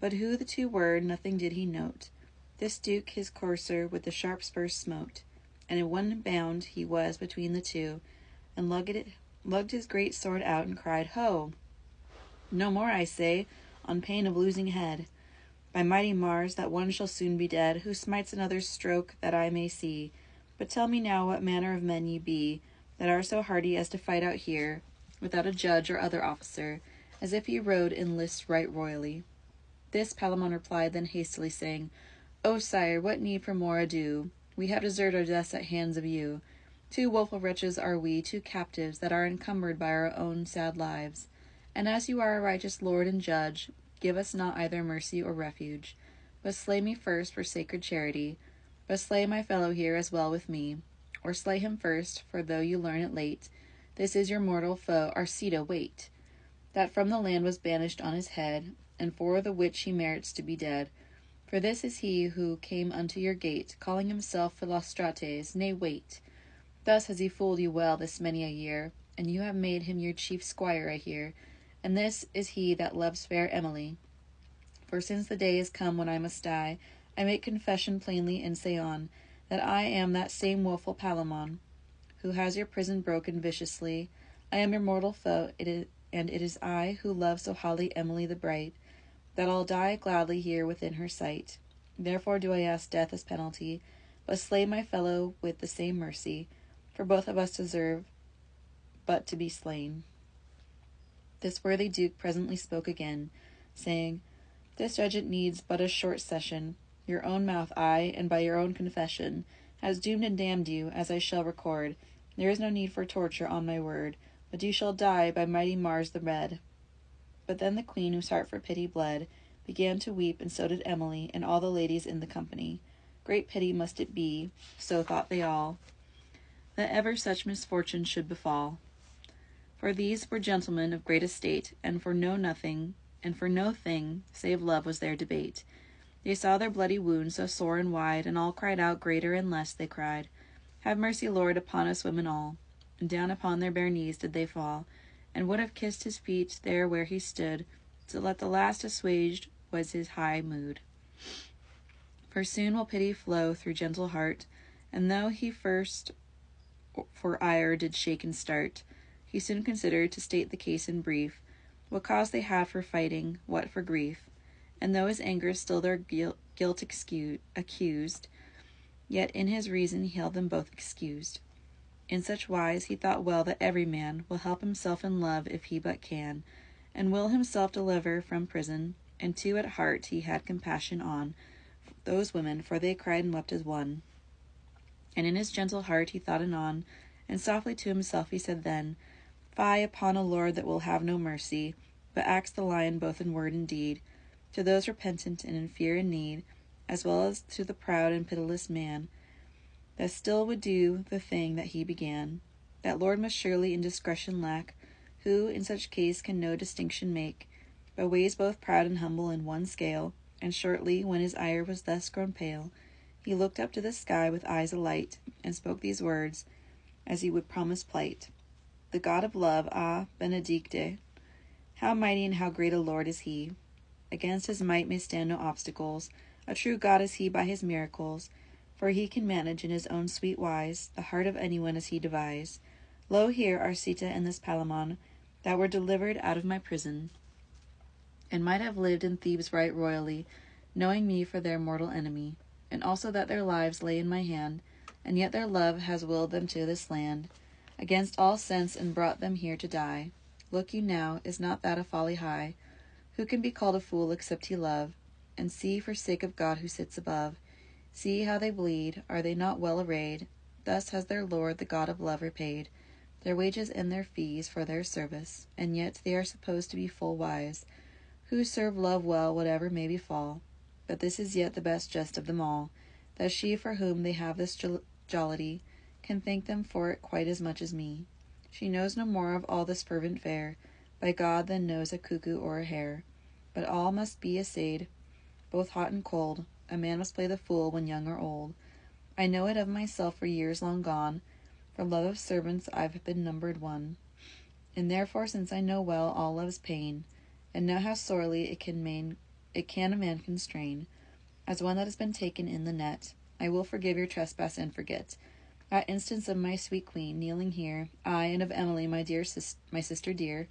But who the two were, nothing did he note. This duke his courser with the sharp spurs smote, and in one bound he was between the two, and lugged his great sword out, and cried, Ho! No more, I say, on pain of losing head. By mighty Mars, that one shall soon be dead, who smites another's stroke, that I may see. But tell me now what manner of men ye be, that are so hardy as to fight out here, without a judge or other officer, as if he rode in lists right royally. This Palamon replied, then hastily saying, O sire, what need for more ado? We have deserved our deaths at hands of you. 2 woeful wretches are we, 2 captives that are encumbered by our own sad lives. And as you are a righteous lord and judge, give us not either mercy or refuge, but slay me first for sacred charity, but slay my fellow here as well with me, or slay him first, for though you learn it late, this is your mortal foe, Arcita, wait, that from the land was banished on his head, and for the which he merits to be dead. For this is he who came unto your gate, calling himself Philostrates, nay, wait. Thus has he fooled you well this many a year, and you have made him your chief squire, I hear, and this is he that loves fair Emily. For since the day is come when I must die, I make confession plainly and say on, that I am that same woeful Palamon, who has your prison broken viciously. I am your mortal foe, and it is I who love so holly Emily the bright, that I'll die gladly here within her sight. Therefore do I ask death as penalty, but slay my fellow with the same mercy, for both of us deserve but to be slain. This worthy duke presently spoke again, saying, This judgment needs but a short session. Your own mouth, I, and by your own confession, has doomed and damned you, as I shall record. There is no need for torture, on my word, but you shall die by mighty Mars the Red. But then the queen, whose heart for pity bled, began to weep, and so did Emily, and all the ladies in the company. Great pity must it be, so thought they all, that ever such misfortune should befall. For these were gentlemen of great estate, and for no thing save love was their debate. They saw their bloody wound so sore and wide, and all cried out, greater and less, they cried, Have mercy, Lord, upon us women all. And down upon their bare knees did they fall, and would have kissed his feet there where he stood, till at the last assuaged was his high mood. For soon will pity flow through gentle heart, and though he first for ire did shake and start, he soon considered, to state the case in brief, what cause they had for fighting, what for grief. And though his anger still their guilt accused, yet in his reason he held them both excused. In such wise he thought well that every man will help himself in love if he but can, and will himself deliver from prison, and too at heart he had compassion on those women, for they cried and wept as one. And in his gentle heart he thought anon, and softly to himself he said then, Fie upon a lord that will have no mercy, but acts the lion both in word and deed, to those repentant and in fear and need, as well as to the proud and pitiless man, that still would do the thing that he began. That lord must surely indiscretion lack, who in such case can no distinction make, but weighs both proud and humble in one scale. And shortly, when his ire was thus grown pale, he looked up to the sky with eyes alight, and spoke these words, as he would promise plight. The God of love, ah, benedicte, how mighty and how great a Lord is he! Against his might may stand no obstacles. A true God is he by his miracles, for he can manage in his own sweet wise the heart of anyone as he devise. Lo, here are Sita and this Palamon, that were delivered out of my prison, and might have lived in Thebes right royally, knowing me for their mortal enemy, and also that their lives lay in my hand, and yet their love has willed them to this land, against all sense, and brought them here to die. Look you now, is not that a folly high? Who can be called a fool except he love? And see, for sake of God who sits above, see how they bleed, are they not well arrayed? Thus has their Lord, the God of love, repaid their wages and their fees for their service, and yet they are supposed to be full wise, who serve love well whatever may befall. But this is yet the best jest of them all, that she for whom they have this jollity can thank them for it quite as much as me. She knows no more of all this fervent fare, by God, than knows a cuckoo or a hare. But all must be assayed, both hot and cold. A man must play the fool when young or old. I know it of myself for years long gone, for love of servants I've been numbered one. And therefore, since I know well all love's pain, and know how sorely it can a man constrain, as one that has been taken in the net, I will forgive your trespass and forget, at instance of my sweet queen, kneeling here, I, and of Emily, my sister dear,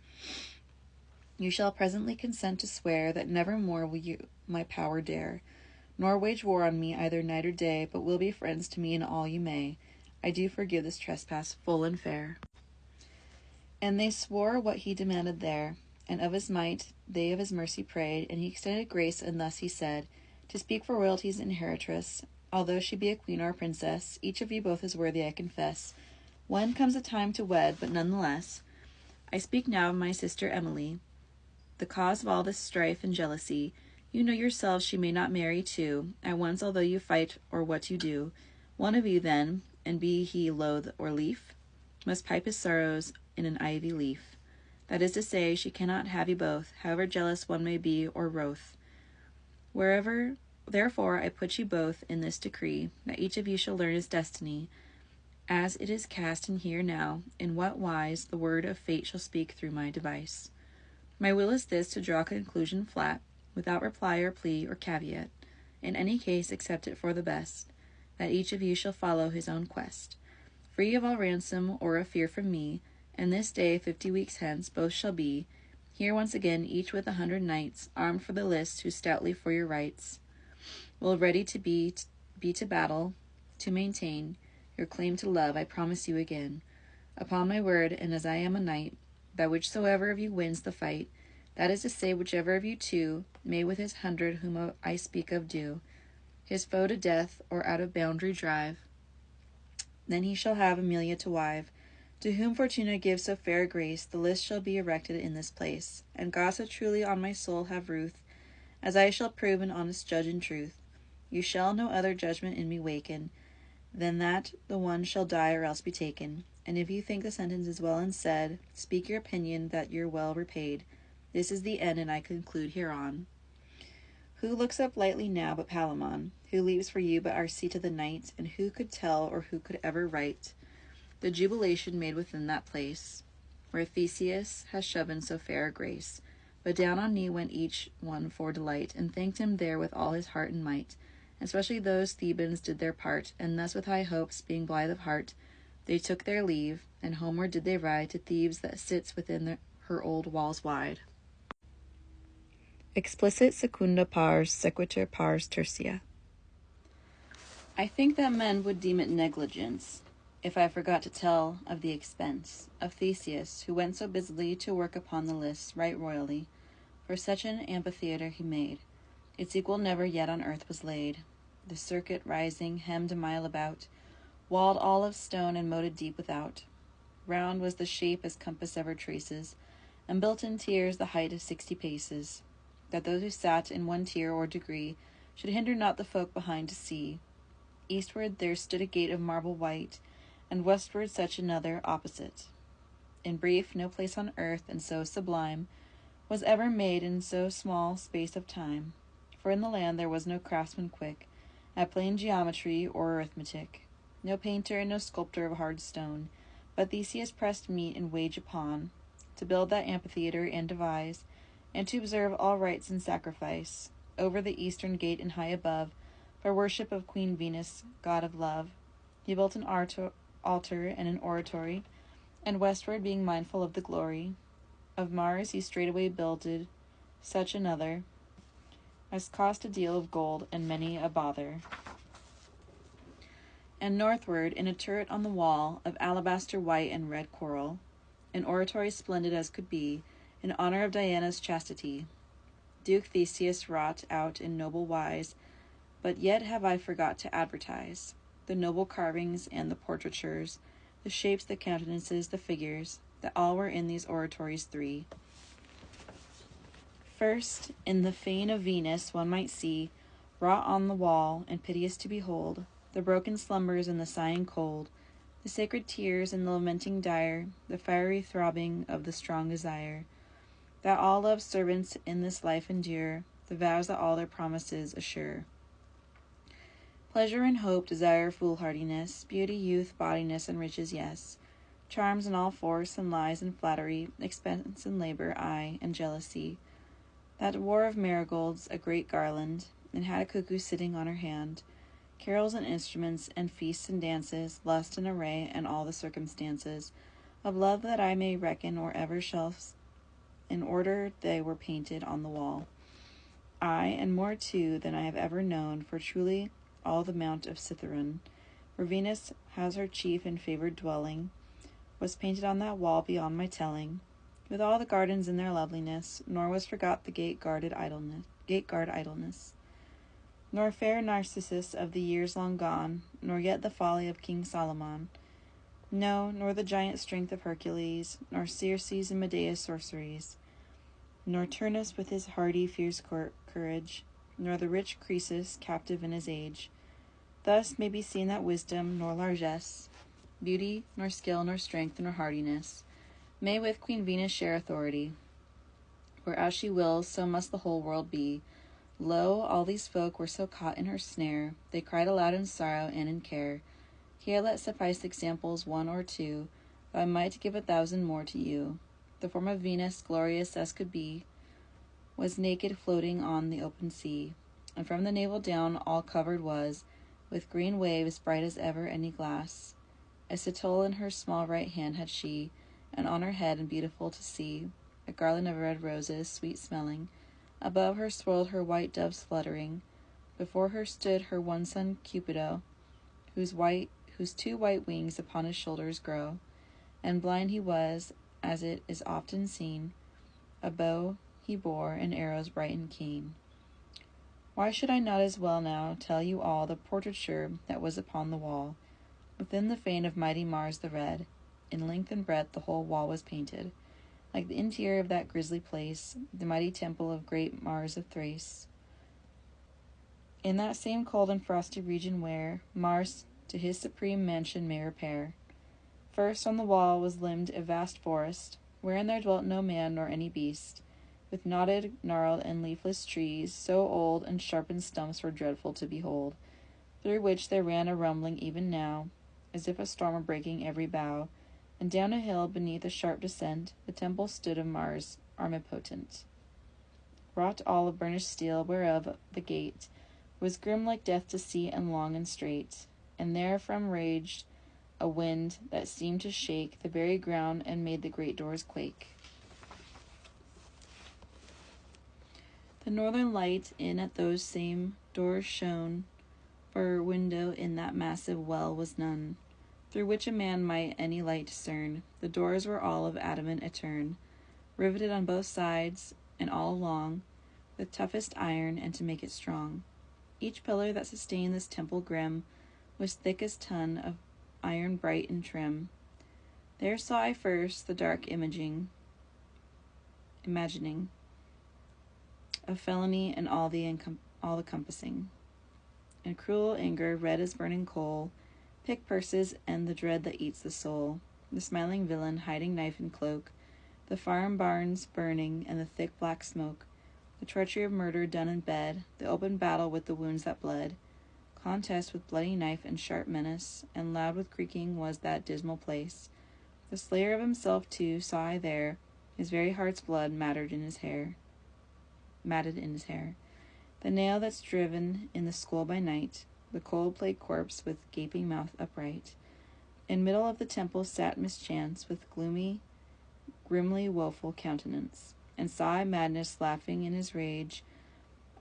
you shall presently consent to swear that never more will you my power dare, nor wage war on me either night or day, but will be friends to me in all you may. I do forgive this trespass full and fair. And they swore what he demanded there, and of his might they of his mercy prayed, and he extended grace, and thus he said, to speak for royalty's inheritress, although she be a queen or a princess, each of you both is worthy, I confess. When comes a time to wed, but none the less, I speak now of my sister Emily, the cause of all this strife and jealousy. You know yourselves she may not marry too, at once, although you fight or what you do. One of you then, and be he loath or lief, must pipe his sorrows in an ivy leaf. That is to say, she cannot have you both, however jealous one may be or wroth. Wherever, therefore, I put you both in this decree, that each of you shall learn his destiny, as it is cast in here now, in what wise the word of fate shall speak through my device. My will is this, to draw conclusion flat, without reply or plea or caveat. In any case, accept it for the best, that each of you shall follow his own quest, free of all ransom or of fear from me, and this day 50 weeks hence both shall be here once again, each with 100 knights, armed for the list, who stoutly for your rights will ready to be to battle, to maintain your claim to love, I promise you again, upon my word, and as I am a knight, that whichsoever of you wins the fight, that is to say, whichever of you two may with his 100 whom I speak of do his foe to death or out of boundary drive, then he shall have Amelia to wife, to whom Fortuna gives so fair a grace. The list shall be erected in this place, and God so truly on my soul have ruth, as I shall prove an honest judge in truth. You shall no other judgment in me waken, than that the one shall die or else be taken. And if you think the sentence is well unsaid, speak your opinion, that you're well repaid. This is the end, and I conclude hereon. Who looks up lightly now but Palamon? Who leaves for you but our seat of the night? And who could tell, or who could ever write, the jubilation made within that place, where Theseus has shoven so fair a grace? But down on knee went each one for delight, and thanked him there with all his heart and might. Especially those Thebans did their part, and thus with high hopes, being blithe of heart, they took their leave, and homeward did they ride to Thebes that sits within her old walls wide. Explicit secunda pars sequitur pars tertia. I think that men would deem it negligence if I forgot to tell of the expense of Theseus, who went so busily to work upon the lists right royally, for such an amphitheatre he made. Its equal never yet on earth was laid. The circuit rising, hemmed a mile about, walled all of stone and moated deep without. Round was the shape as compass ever traces, and built in tiers the height of 60 paces, that those who sat in one tier or degree should hinder not the folk behind to see. Eastward there stood a gate of marble white, and westward such another opposite. In brief, no place on earth, and so sublime, was ever made in so small space of time. For in the land there was no craftsman quick at plain geometry or arithmetic, no painter and no sculptor of hard stone, but Theseus pressed meat and wage upon, to build that amphitheatre and devise, and to observe all rites and sacrifice, over the eastern gate and high above, for worship of Queen Venus, god of love. He built an altar and an oratory, and westward, being mindful of the glory of Mars, he straightway builded such another, as cost a deal of gold and many a bother. And northward, in a turret on the wall, of alabaster white and red coral, an oratory splendid as could be, in honor of Diana's chastity, Duke Theseus wrought out in noble wise, but yet have I forgot to advertise the noble carvings and the portraitures, the shapes, the countenances, the figures, that all were in these oratories three. First, in the fane of Venus one might see, wrought on the wall, and piteous to behold, the broken slumbers and the sighing cold, the sacred tears and the lamenting dire, the fiery throbbing of the strong desire, that all love's servants in this life endure, the vows that all their promises assure. Pleasure and hope, desire, foolhardiness, beauty, youth, bodiness, and riches, yes. Charms and all force and lies and flattery, expense and labor, aye, and jealousy. That war of marigolds, a great garland, and had a cuckoo sitting on her hand. Carols and instruments, and feasts and dances, lust and array, and all the circumstances of love that I may reckon or ever shall, in order they were painted on the wall. Aye, and more too than I have ever known, for truly all the mount of Cithaeron, where Venus has her chief and favored dwelling, was painted on that wall beyond my telling, with all the gardens in their loveliness, nor was forgot the gate-guard idleness, nor fair Narcissus of the years long gone, nor yet the folly of King Solomon, no, nor the giant strength of Hercules, nor Circe's and Medea's sorceries, nor Turnus with his hardy, fierce courage, nor the rich Croesus, captive in his age. Thus may be seen that wisdom, nor largesse, beauty, nor skill, nor strength, nor hardiness, may with Queen Venus share authority. For as she wills, so must the whole world be. Lo, all these folk were so caught in her snare, they cried aloud in sorrow and in care. Here let suffice examples one or two, though I might give 1,000 more to you. The form of Venus, glorious as could be, was naked floating on the open sea, and from the navel down all covered was with green waves bright as ever any glass. A citole in her small right hand had she, and on her head, and beautiful to see, a garland of red roses, sweet smelling. Above her swirled her white doves fluttering. Before her stood her one son Cupido, whose 2 white wings upon his shoulders grow. And blind he was, as it is often seen. A bow he bore, and arrows bright and keen. Why should I not as well now tell you all the portraiture that was upon the wall? Within the fane of mighty Mars the Red, in length and breadth the whole wall was painted, like the interior of that grisly place, the mighty temple of great Mars of Thrace. In that same cold and frosty region where Mars to his supreme mansion may repair. First on the wall was limned a vast forest, wherein there dwelt no man nor any beast, with knotted, gnarled, and leafless trees, so old and sharpened stumps were dreadful to behold, through which there ran a rumbling even now, as if a storm were breaking every bough, and down a hill beneath a sharp descent the temple stood of Mars armipotent, wrought all of burnished steel, whereof the gate was grim like death to see, and long and straight, and therefrom raged a wind that seemed to shake the very ground and made the great doors quake. The northern light in at those same doors shone, for window in that massive well was none, through which a man might any light discern. The doors were all of adamant etern, riveted on both sides and all along, with toughest iron, and to make it strong. Each pillar that sustained this temple grim was thick as ton of iron bright and trim. There saw I first the dark imagining of felony and all the compassing. And cruel anger, red as burning coal, pick purses and the dread that eats the soul. The smiling villain hiding knife and cloak, the farm barns burning and the thick black smoke, the treachery of murder done in bed, the open battle with the wounds that bled, contest with bloody knife and sharp menace, and loud with creaking was that dismal place. The slayer of himself too saw I there, his very heart's blood matted in his hair. The nail that's driven in the skull by night, the cold-plagued corpse with gaping mouth upright. In middle of the temple sat mischance with grimly woeful countenance, and saw I madness laughing in his rage,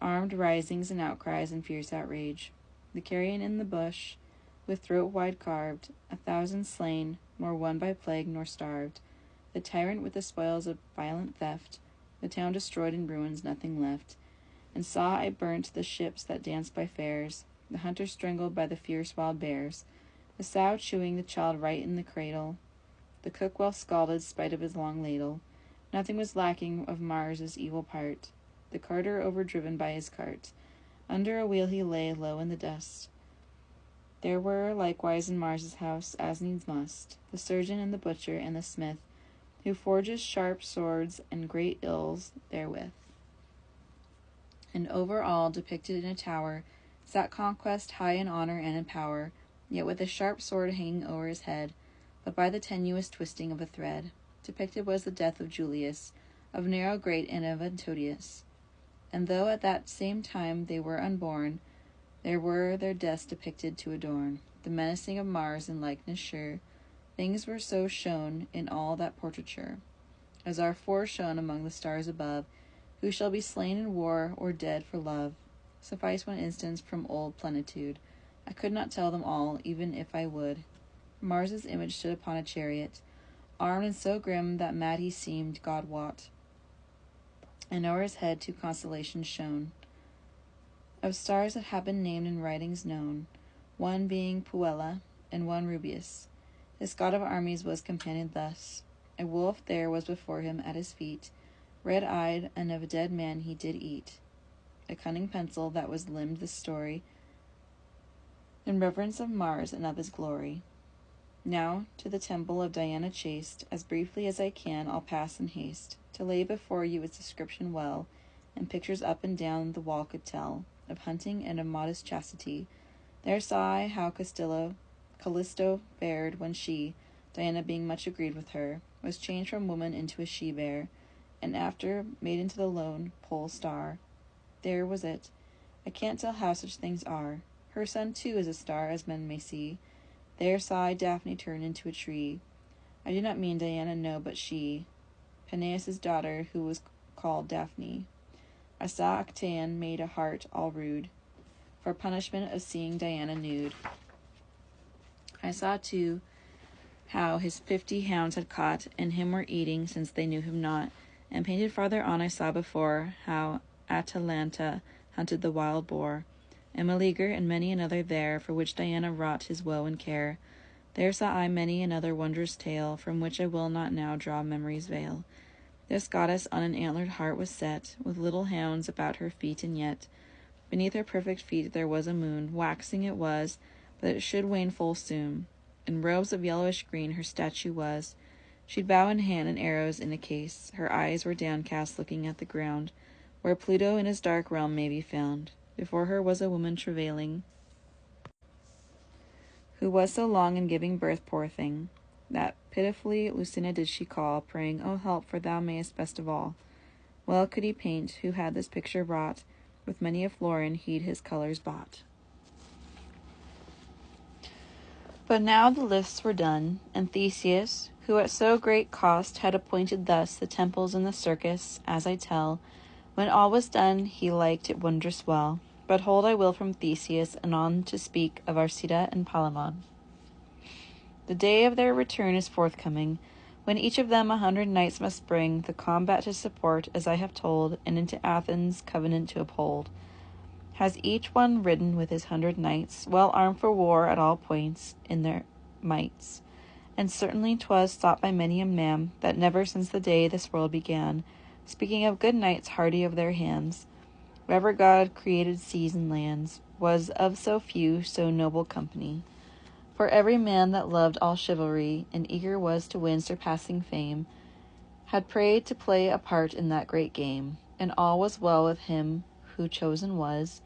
armed risings and outcries and fierce outrage. The carrion in the bush, with throat wide carved, 1,000 slain, nor one by plague nor starved. The tyrant with the spoils of violent theft, the town destroyed in ruins, nothing left. And saw I burnt the ships that danced by fairs, the hunter strangled by the fierce wild bears, the sow chewing the child right in the cradle, the cook well scalded spite of his long ladle. Nothing was lacking of Mars's evil part, the carter overdriven by his cart. Under a wheel he lay low in the dust. There were likewise in Mars's house, as needs must, the surgeon and the butcher and the smith, who forges sharp swords and great ills therewith. And over all, depicted in a tower, sat Conquest high in honor and in power, yet with a sharp sword hanging over his head, but by the tenuous twisting of a thread. Depicted was the death of Julius, of narrow grate and of Antonius. And though at that same time they were unborn, there were their deaths depicted to adorn the menacing of Mars in likeness sure. Things were so shown in all that portraiture, as are foreshown among the stars above, who shall be slain in war or dead for love. Suffice one instance from old plenitude. I could not tell them all, even if I would. Mars's image stood upon a chariot, armed and so grim that mad he seemed, God wot. And o'er his head 2 constellations shone, of stars that have been named in writings known, one being Puella, and one Rubeus. This god of armies was companioned thus. A wolf there was before him at his feet, red-eyed, and of a dead man he did eat. A cunning pencil that was limned the story, in reverence of Mars and of his glory. Now to the temple of Diana chaste, as briefly as I can, I'll pass in haste, to lay before you its description well, and pictures up and down the wall could tell, of hunting and of modest chastity. There saw I how Callisto fared when she, Diana being much agreed with her, was changed from woman into a she-bear, and after made into the lone pole star. There was it. I can't tell how such things are. Her son too is a star, as men may see. There saw I Daphne turn into a tree. I do not mean Diana, no, but she, Peneus' daughter, who was called Daphne. I saw Actaeon made a heart all rude, for punishment of seeing Diana nude. I saw too how his 50 hounds had caught, and him were eating, since they knew him not. And painted farther on I saw before how Atalanta hunted the wild boar, and Meleager and many another there, for which Diana wrought his woe and care. There saw I many another wondrous tale, from which I will not now draw memory's veil. This goddess on an antlered hart was set, with little hounds about her feet, and yet beneath her perfect feet there was a moon, waxing it was, but it should wane full soon. In robes of yellowish green her statue was, she'd bow in hand and arrows in a case. Her eyes were downcast, looking at the ground, where Pluto in his dark realm may be found. Before her was a woman travailing, who was so long in giving birth, poor thing, that pitifully Lucina did she call, praying, "O help, for thou mayest best of all." Well could he paint, who had this picture wrought, with many a florin he'd his colours bought. But now the lists were done, and Theseus, who at so great cost had appointed thus the temples and the circus, as I tell, when all was done he liked it wondrous well. But hold I will from Theseus, anon to speak of Arcita and Palamon. The day of their return is forthcoming, when each of them 100 knights must bring, the combat to support, as I have told, and into Athens' covenant to uphold. Has each one ridden with his 100 knights, well armed for war at all points in their mights. And certainly 'twas thought by many a man, that never since the day this world began, speaking of good knights hardy of their hands, wherever God created seas and lands, was of so few so noble company. For every man that loved all chivalry, and eager was to win surpassing fame, had prayed to play a part in that great game, and all was well with him who chosen was.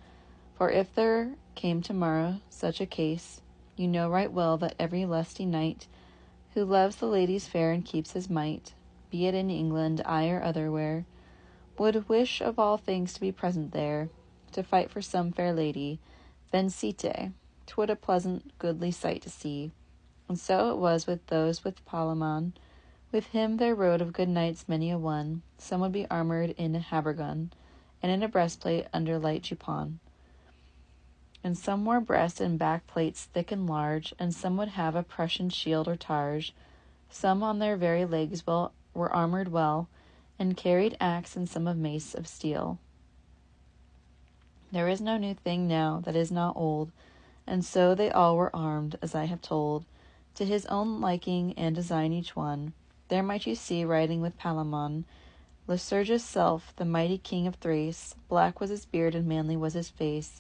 For if there came tomorrow such a case, you know right well that every lusty knight, who loves the ladies fair and keeps his might, be it in England, aye, or otherwhere, would wish of all things to be present there, to fight for some fair lady, Vincite. 'Twould a pleasant goodly sight to see. And so it was with those with Palamon. With him there rode of good knights many a one. Some would be armoured in a habergeon, and in a breastplate under light jupon. And some wore breast and back plates thick and large, and some would have a Prussian shield or targe. Some on their very legs were armoured well, and carried axe and some of mace of steel. There is no new thing now that is not old, and so they all were armed, as I have told, to his own liking and design each one. There might you see, riding with Palamon, Lycurgus' self, the mighty king of Thrace. Black was his beard and manly was his face,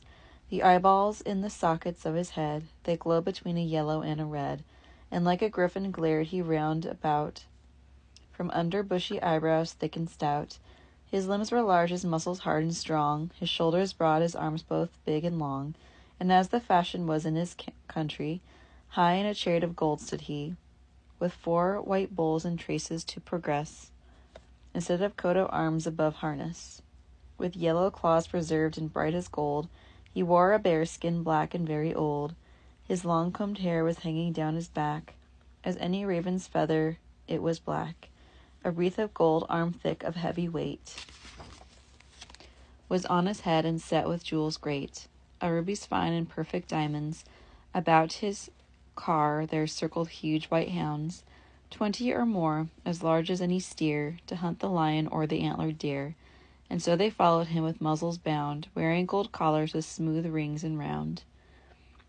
the eyeballs in the sockets of his head, they glow between a yellow and a red, and like a griffin glared he round about, from under bushy eyebrows thick and stout. His limbs were large, his muscles hard and strong, his shoulders broad, his arms both big and long, and as the fashion was in his country, high in a chariot of gold stood he, with 4 white bulls and traces to progress, instead of coat of arms above harness. With yellow claws preserved and bright as gold, he wore a bearskin black and very old. His long-combed hair was hanging down his back, as any raven's feather it was black. A wreath of gold, arm thick of heavy weight, was on his head and set with jewels great. A rubies fine and perfect diamonds. About his car there circled huge white hounds. 20 or more, as large as any steer, to hunt the lion or the antlered deer. And so they followed him with muzzles bound, wearing gold collars with smooth rings and round.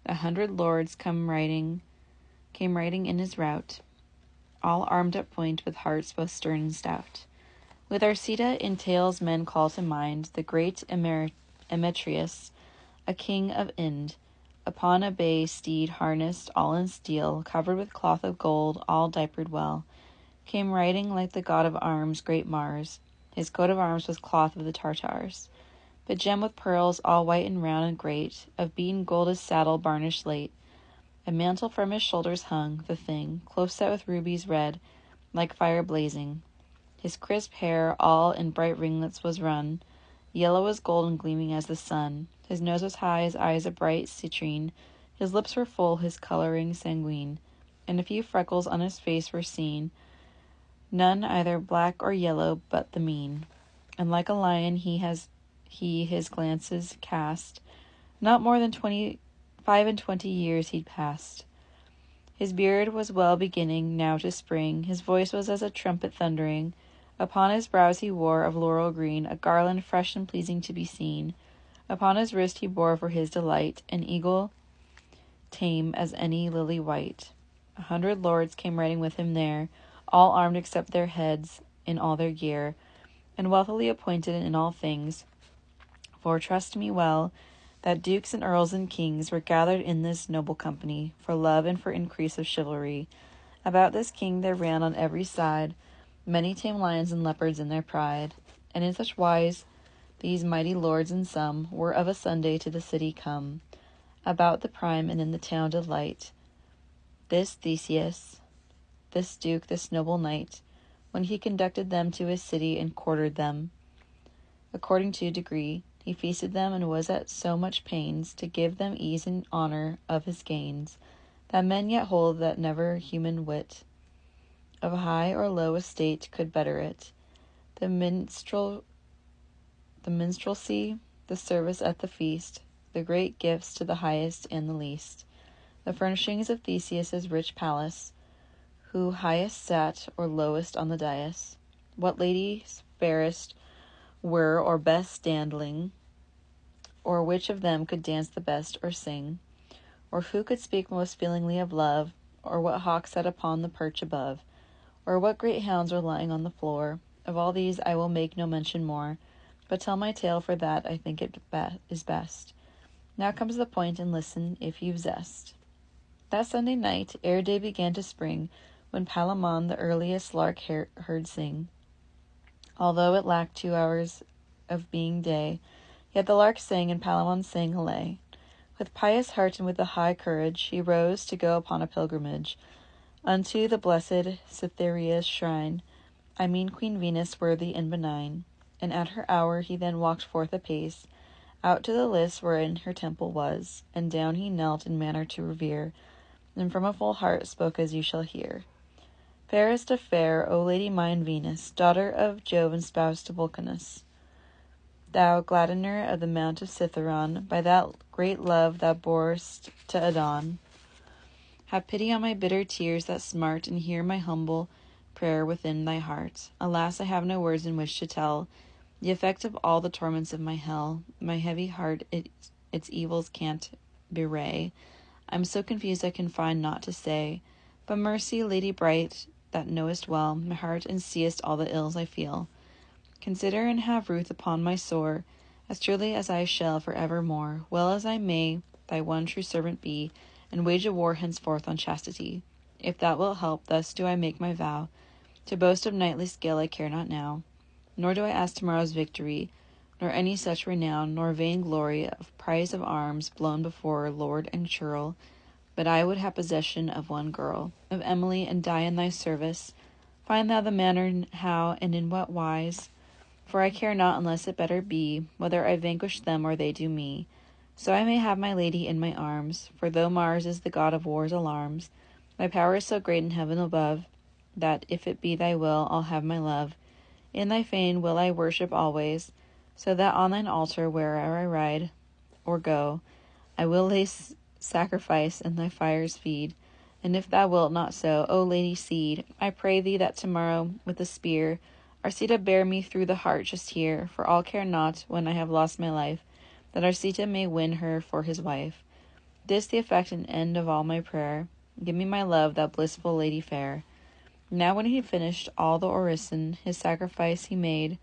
100 lords came riding in his rout, all armed at point with hearts both stern and stout. With Arcita in tales men call to mind the great Emetrius, a king of Ind, upon a bay steed harnessed all in steel, covered with cloth of gold, all diapered well, came riding like the god of arms, great Mars. His coat of arms was cloth of the Tartars, but gemmed with pearls, all white and round and great, of beaten gold his saddle varnished late. A mantle from his shoulders hung, the thing, close set with rubies red, like fire blazing. His crisp hair all in bright ringlets was run, yellow as gold and gleaming as the sun. His nose was high, his eyes a bright citrine, his lips were full, his coloring sanguine, and a few freckles on his face were seen, none either black or yellow, but the mean. And like a lion he his glances cast, not more than 25 years he'd passed. His beard was well beginning now to spring, his voice was as a trumpet thundering. Upon his brows he wore, of laurel green, a garland fresh and pleasing to be seen. Upon his wrist he bore for his delight an eagle tame as any lily white. 100 lords came riding with him there, all armed except their heads in all their gear, and wealthily appointed in all things. For trust me well, that dukes and earls and kings were gathered in this noble company, for love and for increase of chivalry. About this king there ran on every side many tame lions and leopards in their pride. And in such wise these mighty lords in sum were of a Sunday to the city come, about the prime and in the town delight. This Theseus, this duke, this noble knight, when he conducted them to his city and quartered them, according to degree, he feasted them and was at so much pains to give them ease and honour of his gains, that men yet hold that never human wit of high or low estate could better it. The minstrelsy, the service at the feast, the great gifts to the highest and the least, the furnishings of Theseus's rich palace, who highest sat or lowest on the dais, what ladies fairest were or best standing, or which of them could dance the best or sing, or who could speak most feelingly of love, or what hawk sat upon the perch above, or what great hounds were lying on the floor. Of all these I will make no mention more, but tell my tale for that I think it is best. Now comes the point, and listen if you've zest. That Sunday night, ere day began to spring, when Palamon the earliest lark heard sing, although it lacked 2 hours of being day, yet the lark sang, and Palamon sang a lay. With pious heart and with a high courage, he rose to go upon a pilgrimage unto the blessed Cytherea's shrine, I mean Queen Venus, worthy and benign. And at her hour he then walked forth apace, out to the lists wherein her temple was, and down he knelt in manner to revere, and from a full heart spoke as you shall hear. Fairest of fair, O Lady mine Venus, daughter of Jove and spouse to Vulcanus, thou gladdener of the mount of Cithaeron, by that great love thou borest to Adon, have pity on my bitter tears that smart, and hear my humble prayer within thy heart. Alas, I have no words in which to tell the effect of all the torments of my hell. My heavy heart its evils can't bewray. I'm so confused I can find naught to say. But mercy, Lady bright, that knowest well my heart, and seest all the ills I feel, consider and have ruth upon my sore, as truly as I shall for evermore, well as I may, thy one true servant be, and wage a war henceforth on chastity. If that will help, thus do I make my vow. To boast of knightly skill I care not now, nor do I ask tomorrow's victory, nor any such renown, nor vain glory of prize of arms blown before lord and churl, but I would have possession of one girl, of Emily, and die in thy service. Find thou the manner how and in what wise, for I care not unless it better be, whether I vanquish them or they do me. So I may have my lady in my arms, for though Mars is the god of war's alarms, my power is so great in heaven above, that if it be thy will, I'll have my love. In thy fane will I worship always, so that on thine altar, where'er I ride or go, I will lay sacrifice and thy fires feed, And if thou wilt not so, O Lady Seed, I pray thee that tomorrow, with a spear, Arcita bear me through the heart just here, for all care not, when I have lost my life, that Arcita may win her for his wife. This the effect and end of all my prayer. Give me my love, thou blissful lady fair. Now when he had finished all the orison, his sacrifice he made,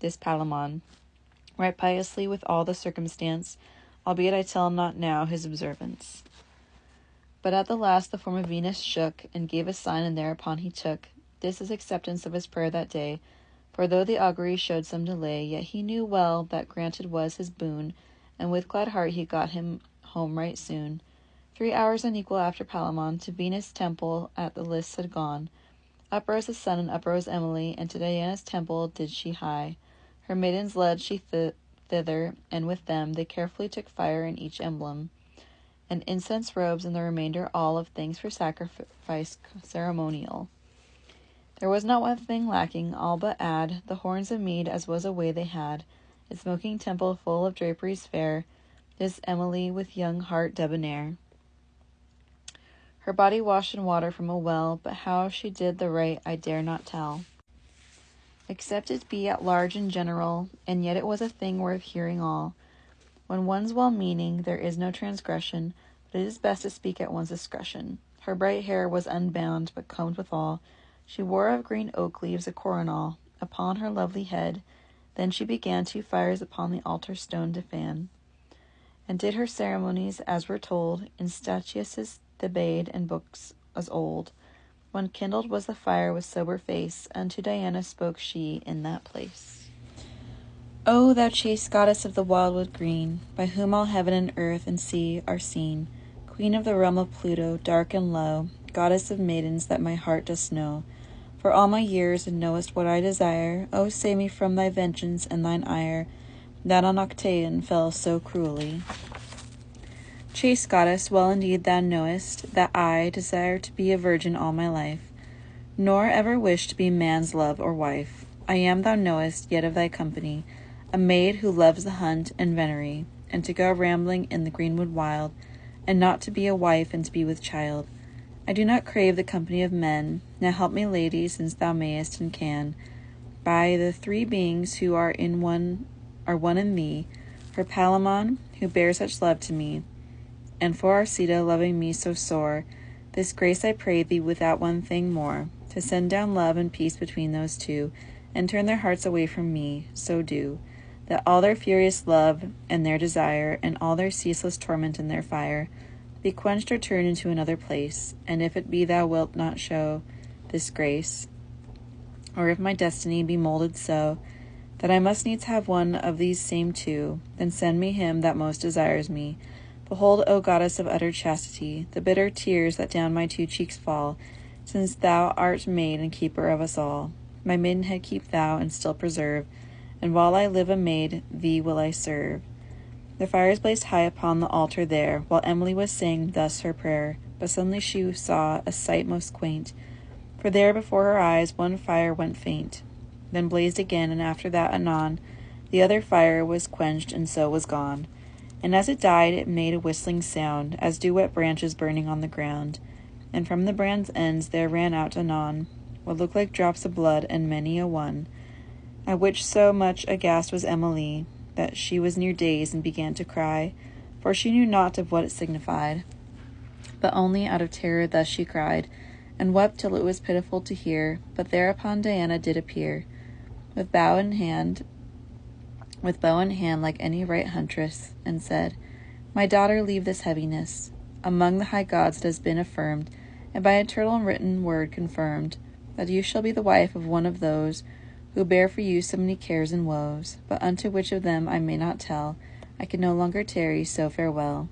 this Palamon, right piously with all the circumstance, albeit I tell not now his observance. But at the last the form of Venus shook, and gave a sign, and thereupon he took this his acceptance of his prayer that day. For though the augury showed some delay, yet he knew well that granted was his boon, and with glad heart he got him home right soon. 3 hours unequal after Palamon to Venus' temple at the lists had gone. Up rose the sun, and up rose Emily, and to Diana's temple did she hie. Her maidens led she thither, and with them they carefully took fire in each emblem, and incense robes, and the remainder all of things for sacrifice ceremonial. There was not one thing lacking, all but add the horns of mead, as was a way they had, a smoking temple full of draperies fair, this Emily with young heart debonair. Her body washed in water from a well, but how she did the right I dare not tell, except it be at large and general, and yet it was a thing worth hearing all. When one's well-meaning, there is no transgression, but it is best to speak at one's discretion. Her bright hair was unbound, but combed withal. She wore of green oak leaves a coronal upon her lovely head. Then she began 2 fires upon the altar stone to fan, and did her ceremonies as were told in Statius' Thebaid and books as old. When kindled was the fire with sober face, unto Diana spoke she in that place. O thou chaste goddess of the wildwood green, by whom all heaven and earth and sea are seen, queen of the realm of Pluto, dark and low, goddess of maidens that my heart dost know, for all my years and knowest what I desire, O save me from thy vengeance and thine ire, that on Octavian fell so cruelly. Chaste goddess, well indeed thou knowest that I desire to be a virgin all my life, nor ever wish to be man's love or wife. I am, thou knowest, yet of thy company, a maid who loves the hunt and venery, and to go rambling in the greenwood wild, and not to be a wife and to be with child. I do not crave the company of men. Now help me, lady, since thou mayest and can, by the 3 beings who are one in thee, for Palamon, who bears such love to me, and for Arcita, loving me so sore, this grace I pray thee without one thing more, to send down love and peace between those 2, and turn their hearts away from me, so do, that all their furious love and their desire, and all their ceaseless torment and their fire, be quenched or turned into another place. And if it be thou wilt not show this grace, or if my destiny be molded so, that I must needs have one of these same 2, then send me him that most desires me. Behold, O goddess of utter chastity, the bitter tears that down my 2 cheeks fall, since thou art maid and keeper of us all. My maidenhead keep thou, and still preserve, and while I live a maid, thee will I serve. The fires blazed high upon the altar there, while Emily was saying thus her prayer, but suddenly she saw a sight most quaint, for there before her eyes one fire went faint, then blazed again, and after that anon the other fire was quenched, and so was gone. And as it died, it made a whistling sound, as do wet branches burning on the ground, and from the brand's ends there ran out anon what looked like drops of blood, and many a one, at which so much aghast was Emily, that she was near dazed, and began to cry, for she knew not of what it signified, but only out of terror thus she cried, and wept till it was pitiful to hear. But thereupon Diana did appear, with bow in hand, like any right huntress, and said, My daughter, leave this heaviness. Among the high gods it has been affirmed, and by eternal written word confirmed, that you shall be the wife of one of those who bear for you so many cares and woes, but unto which of them I may not tell. I can no longer tarry, so farewell.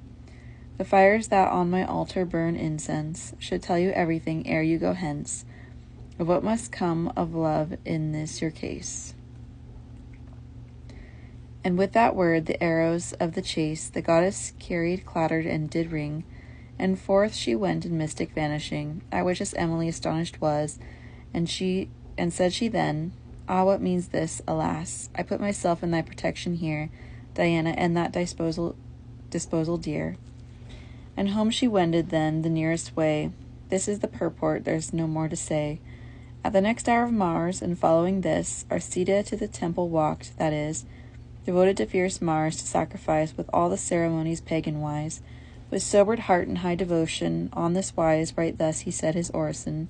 The fires that on my altar burn incense should tell you everything ere you go hence, of what must come of love in this your case. And with that word the arrows of the chase the goddess carried clattered and did ring, and forth she went in mystic vanishing, at which as Emily astonished was, and said she then, Ah, what means this? Alas, I put myself in thy protection here, Diana, and that disposal dear. And home she wended then the nearest way, This is the purport, there's no more to say. At the next hour of Mars, and following this, Arcita to the temple walked, that is, devoted to fierce Mars to sacrifice with all the ceremonies pagan-wise, with sobered heart and high devotion. On this wise, right thus he said his orison.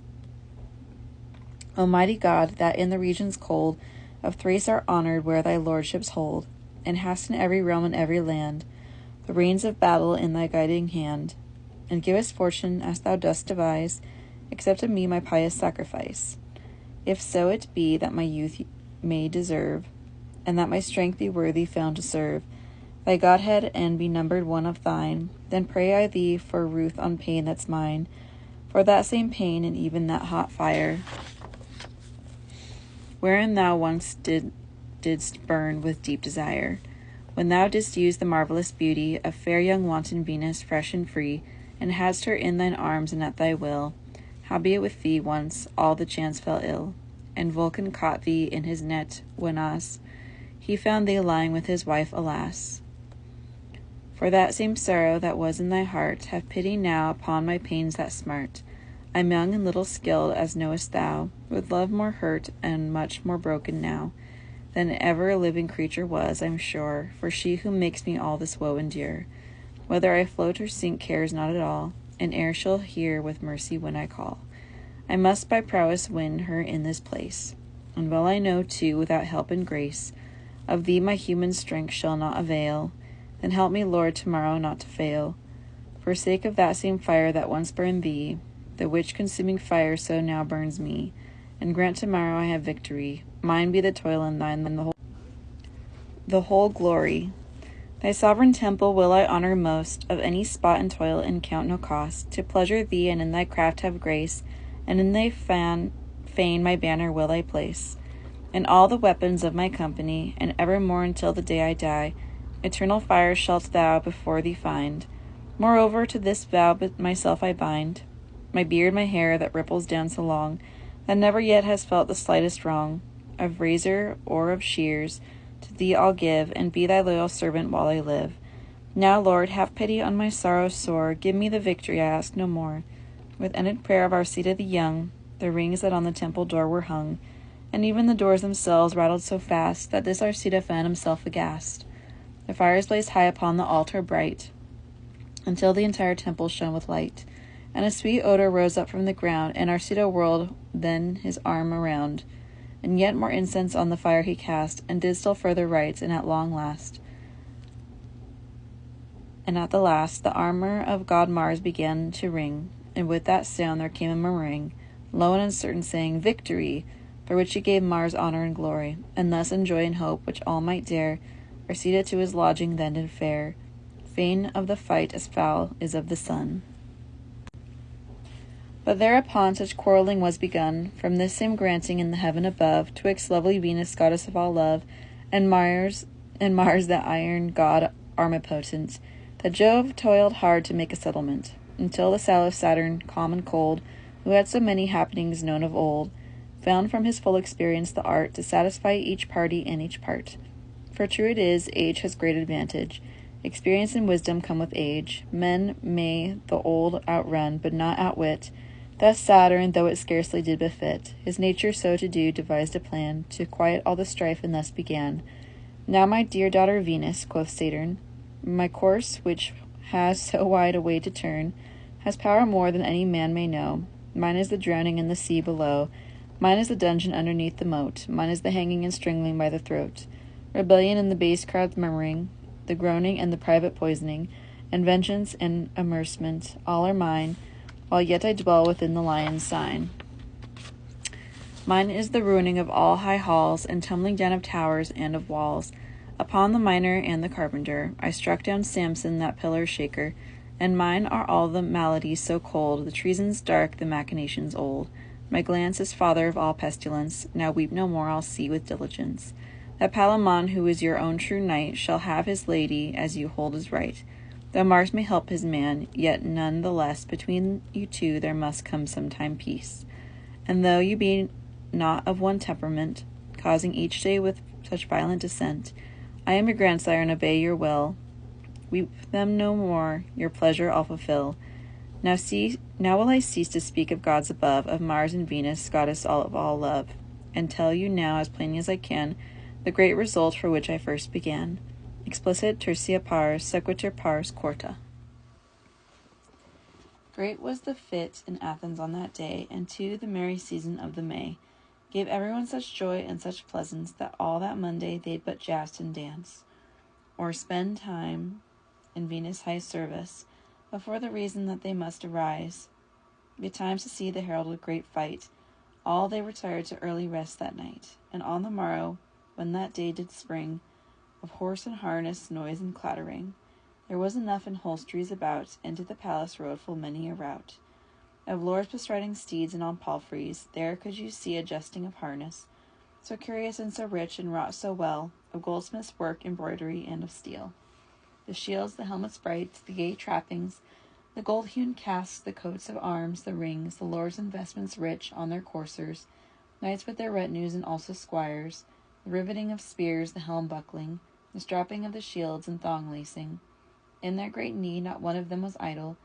Almighty God, that in the regions cold of Thrace are honored where thy lordships hold, and hast in every realm and every land the reins of battle in thy guiding hand, and givest fortune as thou dost devise, accept of me my pious sacrifice. If so it be that my youth may deserve, and that my strength be worthy found to serve thy Godhead and be numbered one of thine, then pray I thee for ruth on pain that's mine, for that same pain and even that hot fire, wherein thou once didst burn with deep desire, when thou didst use the marvellous beauty of fair young wanton Venus, fresh and free, and hadst her in thine arms and at thy will. Howbeit with thee once all the chance fell ill, and Vulcan caught thee in his net, whenas he found thee lying with his wife, alas. For that same sorrow that was in thy heart, have pity now upon my pains that smart. I'm young and little skilled, as knowest thou, with love more hurt and much more broken now than ever a living creature was, I'm sure, for she who makes me all this woe endure. Whether I float or sink cares not at all, and e'er she'll hear with mercy when I call. I must by prowess win her in this place, and well I know, too, without help and grace of thee my human strength shall not avail. Then help me, Lord, tomorrow not to fail, for sake of that same fire that once burned thee, the which consuming fire so now burns me, and grant tomorrow I have victory. Mine be the toil, and thine the whole glory. Thy sovereign temple will I honor most of any spot and toil, and count no cost, to pleasure thee, and in thy craft have grace, and in thy fane my banner will I place, and all the weapons of my company, and evermore until the day I die, eternal fire shalt thou before thee find. Moreover, to this vow myself I bind, my beard, my hair, that ripples down so long, that never yet has felt the slightest wrong, of razor or of shears, to thee I'll give, and be thy loyal servant while I live. Now, Lord, have pity on my sorrow sore, give me the victory, I ask no more. With ended prayer of Arcita the young, the rings that on the temple door were hung, and even the doors themselves rattled so fast, that this Arcita found himself aghast. The fires blazed high upon the altar bright, until the entire temple shone with light, and a sweet odor rose up from the ground, and Arcita whirled then his arm around, and yet more incense on the fire he cast, and did still further rites, and at the last, the armor of god Mars began to ring, and with that sound there came a murmuring, low and uncertain, saying, Victory! For which he gave Mars honor and glory, and thus in joy and hope, which all might dare, Arcita to his lodging then did fare, fain of the fight as foul is of the sun. But thereupon such quarrelling was begun, from this same granting in the heaven above, twixt lovely Venus, goddess of all love, and Mars, that iron god armipotent, that Jove toiled hard to make a settlement, until the sallow Saturn, calm and cold, who had so many happenings known of old, found from his full experience the art to satisfy each party and each part. For true it is, age has great advantage. Experience and wisdom come with age. Men may the old outrun, but not outwit. Thus Saturn, though it scarcely did befit his nature so to do, devised a plan to quiet all the strife, and thus began. Now, my dear daughter Venus, quoth Saturn, my course, which has so wide a way to turn, has power more than any man may know. Mine is the drowning in the sea below. Mine is the dungeon underneath the moat. Mine is the hanging and strangling by the throat. Rebellion and the base crowd's murmuring, the groaning and the private poisoning, and vengeance and amercement, all are mine, while yet I dwell within the lion's sign. Mine is the ruining of all high halls, and tumbling down of towers and of walls. Upon the miner and the carpenter I struck down Samson, that pillar shaker, and mine are all the maladies so cold, the treasons dark, the machinations old. My glance is father of all pestilence. Now weep no more, I'll see with diligence. That Palamon, who is your own true knight, shall have his lady, as you hold is right. Though Mars may help his man, yet none the less between you two there must come sometime peace. And though you be not of one temperament, causing each day with such violent dissent, I am your grandsire, and obey your will. Weep them no more, your pleasure I'll fulfill. Now see Now will I cease to speak of gods above, of Mars and Venus, goddess of all love, and tell you now as plainly as I can the great result for which I first began. Explicit tertia pars, sequitur pars quarta. Great was the fit in Athens on that day, and to the merry season of the May gave everyone such joy and such pleasance that all that Monday they'd but joust and dance, or spend time in Venus' high service, but for the reason that they must arise betimes to see the heralded great fight. All they retired to early rest that night, and on the morrow, when that day did spring, of horse and harness noise and clattering, there was enough in holstries about, and to the palace rode full many a rout. Of lords bestriding steeds and on palfreys, there could you see a jesting of harness, so curious and so rich, and wrought so well, of goldsmiths' work, embroidery, and of steel. The shields, the helmets bright, the gay trappings, the gold-hewn casques, the coats of arms, the rings, the lords' investments rich on their coursers, knights with their retinues and also squires, the riveting of spears, the helm buckling, the strapping of the shields and thong lacing. In their great need not one of them was idle,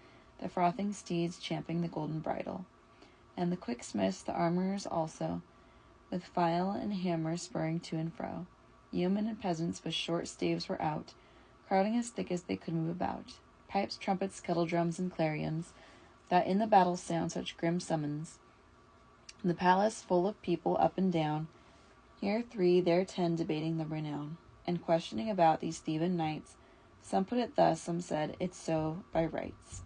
the frothing steeds champing the golden bridle. And the quick smiths, the armorers also, with file and hammer spurring to and fro. Yeomen and peasants with short staves were out, crowding as thick as they could move about. Pipes, trumpets, kettledrums, and clarions, that in the battle sound such grim summons. The palace full of people up and down, here 3, there 10, debating the renown, and questioning about these Theban knights. Some put it thus, some said, it's so by rights.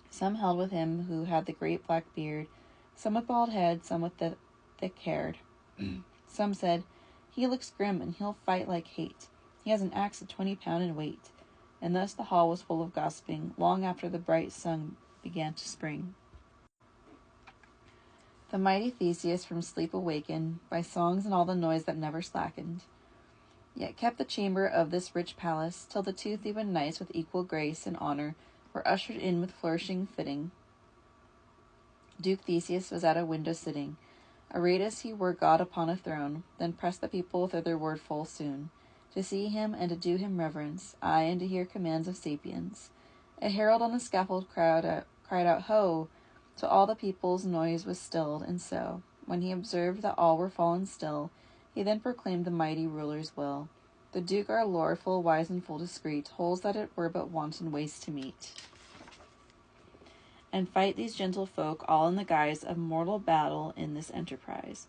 Some held with him who had the great black beard, some with bald head, some with the thick-haired. Some said, he looks grim, and he'll fight like hate. He has an axe of 20 pound in weight. And thus the hall was full of gossiping, long after the bright sun began to spring. The mighty Theseus from sleep awakened, by songs and all the noise that never slackened, yet kept the chamber of this rich palace, till the 2 Theban knights with equal grace and honor were ushered in with flourishing fitting. Duke Theseus was at a window sitting, arrayed as he were god upon a throne, then pressed the people thitherward full soon, to see him and to do him reverence, aye, and to hear commands of sapience. A herald on the scaffold cried out, Ho! Till all the people's noise was stilled, and so, when he observed that all were fallen still, he then proclaimed the mighty ruler's will. The Duke our lord, full wise and full discreet, holds that it were but wanton waste to meet and fight these gentle folk all in the guise of mortal battle in this enterprise.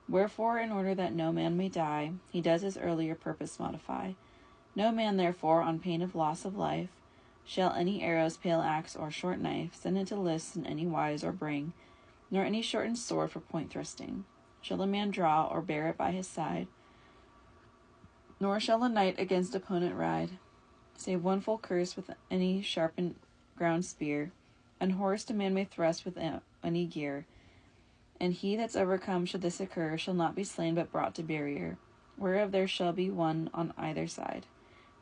Wherefore, in order that no man may die, he does his earlier purpose modify. No man, therefore, on pain of loss of life, shall any arrows, pale axe, or short knife send into lists in any wise or bring, nor any shortened sword for point thrusting shall a man draw or bear it by his side, nor shall a knight against opponent ride, save one full curse with any sharpened ground spear, unhorsed a man may thrust with any gear, and he that's overcome should this occur shall not be slain but brought to barrier, whereof there shall be one on either side.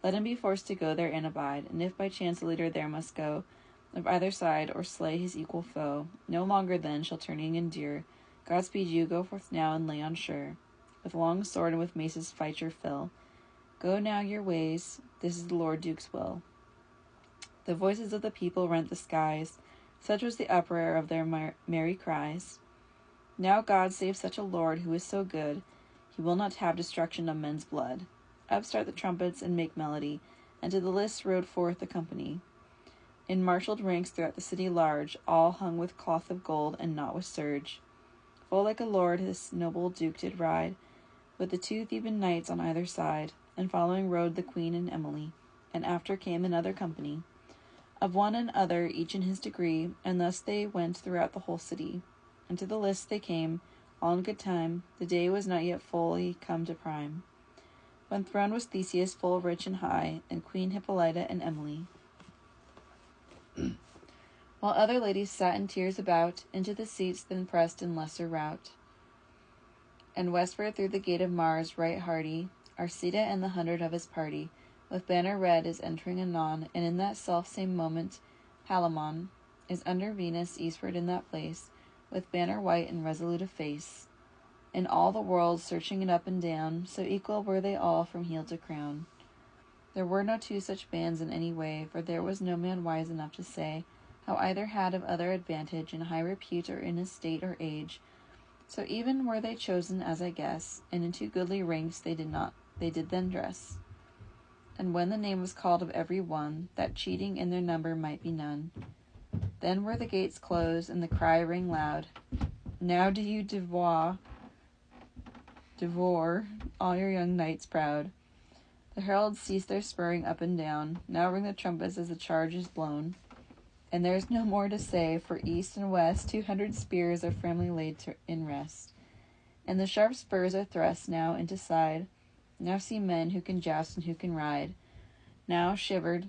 Let him be forced to go there and abide, and if by chance the leader there must go of either side, or slay his equal foe, no longer then shall turning endure. Godspeed you, go forth now and lay on sure, with long sword and with maces fight your fill. Go now your ways, this is the Lord Duke's will. The voices of the people rent the skies, such was the uproar of their merry cries. Now God save such a Lord who is so good, he will not have destruction of men's blood. Up start the trumpets and make melody, and to the lists rode forth the company, in marshalled ranks throughout the city large, all hung with cloth of gold and not with serge. Full like a lord this noble Duke did ride, with the 2 Theban knights on either side, and following rode the Queen and Emily, and after came another company, of one and other each in his degree, and thus they went throughout the whole city. And to the lists they came, all in good time, the day was not yet fully come to prime, when throned was Theseus full rich and high, and Queen Hippolyta and Emily, while other ladies sat in tiers about, into the seats then pressed in lesser rout. And westward through the gate of Mars right hardy, Arcita and the 100 of his party, with banner red, is entering anon, and in that self same moment Palamon is under Venus eastward in that place, with banner white and resolute of face, in all the world searching it up and down, so equal were they all from heel to crown. There were no 2 such bands in any way, for there was no man wise enough to say how either had of other advantage in high repute or in estate or age. So even were they chosen, as I guess, and into goodly ranks they did then dress. And when the name was called of every one, that cheating in their number might be none, then were the gates closed, and the cry rang loud, Now do you devour all your young knights proud. The heralds cease their spurring up and down, now ring the trumpets as the charge is blown. And there's no more to say, for east and west 200 spears are firmly laid in rest. And the sharp spurs are thrust now into side. Now see men who can joust and who can ride. Now shivered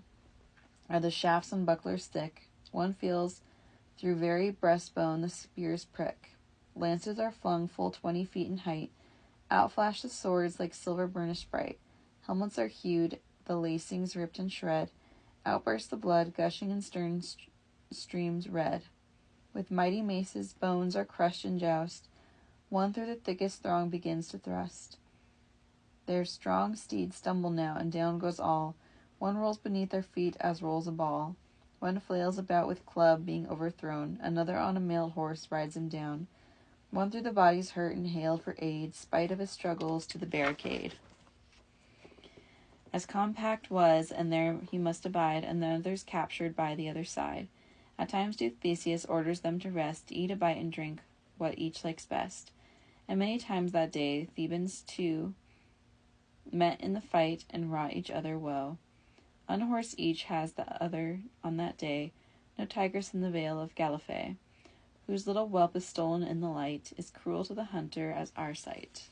are the shafts and bucklers thick. One feels through very breastbone the spear's prick. Lances are flung full 20 feet in height. Out flash the swords like silver burnished bright. Helmets are hewed, the lacings ripped and shred. Out bursts the blood, gushing in stern streams red. With mighty maces bones are crushed in joust. One through the thickest throng begins to thrust. Their strong steeds stumble now, and down goes all. One rolls beneath their feet as rolls a ball. One flails about with club, being overthrown. Another on a mailed horse rides him down. One through the body's hurt and hailed for aid, spite of his struggles to the barricade. As compact was, and there he must abide, and the others captured by the other side. At times Duke Theseus orders them to rest, to eat a bite and drink what each likes best. And many times that day Thebans too met in the fight and wrought each other woe. Unhorsed each has the other on that day, no tigress in the vale of Gallifrey, whose little whelp is stolen in the light, is cruel to the hunter as our sight.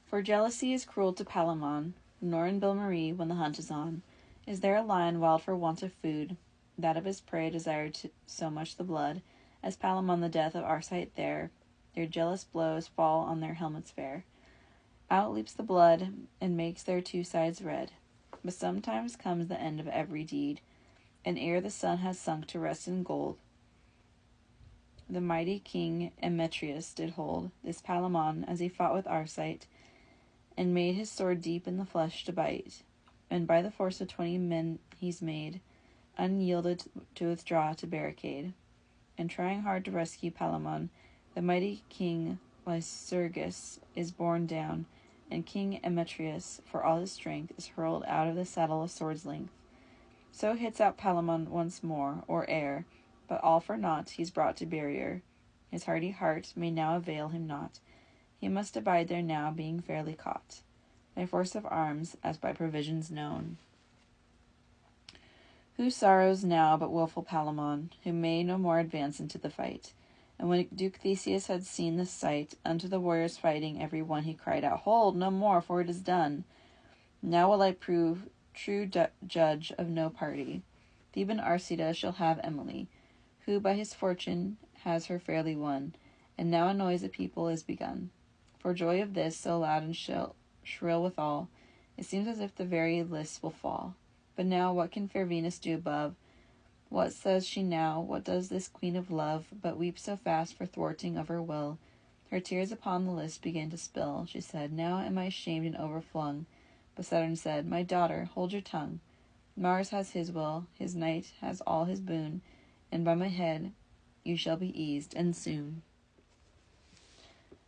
For jealousy is cruel to Palamon, nor in Bill-Marie when the hunt is on. Is there a lion wild for want of food, that of his prey desired so much the blood, as Palamon the death of Arcite there, their jealous blows fall on their helmets fair. Out leaps the blood, and makes their two sides red. But sometimes comes the end of every deed, and ere the sun has sunk to rest in gold, the mighty king Emetrius did hold this Palamon as he fought with Arcite, and made his sword deep in the flesh to bite, and by the force of 20 men he's made, unyielded to withdraw to barricade. And trying hard to rescue Palamon, the mighty king Lycurgus is borne down, and King Emetrius, for all his strength, is hurled out of the saddle a sword's length. So hits out Palamon once more, or ere, but all for naught he's brought to barrier. His hardy heart may now avail him not. He must abide there now, being fairly caught, by force of arms, as by provisions known. Who sorrows now but wilful Palamon, who may no more advance into the fight? And when Duke Theseus had seen this sight, unto the warriors fighting every one he cried out, Hold, no more, for it is done. Now will I prove true judge of no party. Theban Arcita shall have Emily, who by his fortune has her fairly won, and now a noise of people is begun. For joy of this, so loud and shrill withal, it seems as if the very lists will fall. But now what can fair Venus do above? What says she now? What does this queen of love but weep so fast for thwarting of her will? Her tears upon the list begin to spill. She said, Now am I shamed and overflung. But Saturn said, My daughter, hold your tongue. Mars has his will, his knight has all his boon, and by my head you shall be eased, and soon.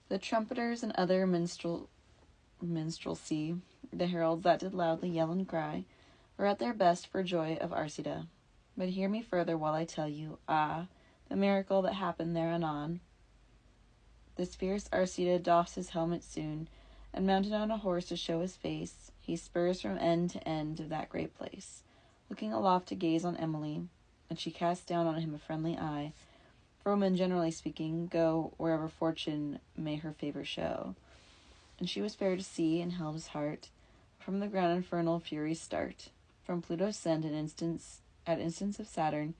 The trumpeters and other minstrelsy, the heralds that did loudly yell and cry, were at their best for joy of Arcita. But hear me further while I tell you, the miracle that happened there anon. This fierce Arcita doffs his helmet soon, and mounted on a horse to show his face, he spurs from end to end of that great place, looking aloft to gaze on Emily, and she casts down on him a friendly eye, for women, generally speaking, go wherever fortune may her favor show. And she was fair to see, and held his heart. From the ground infernal furies start. From Pluto sent at instance of Saturn,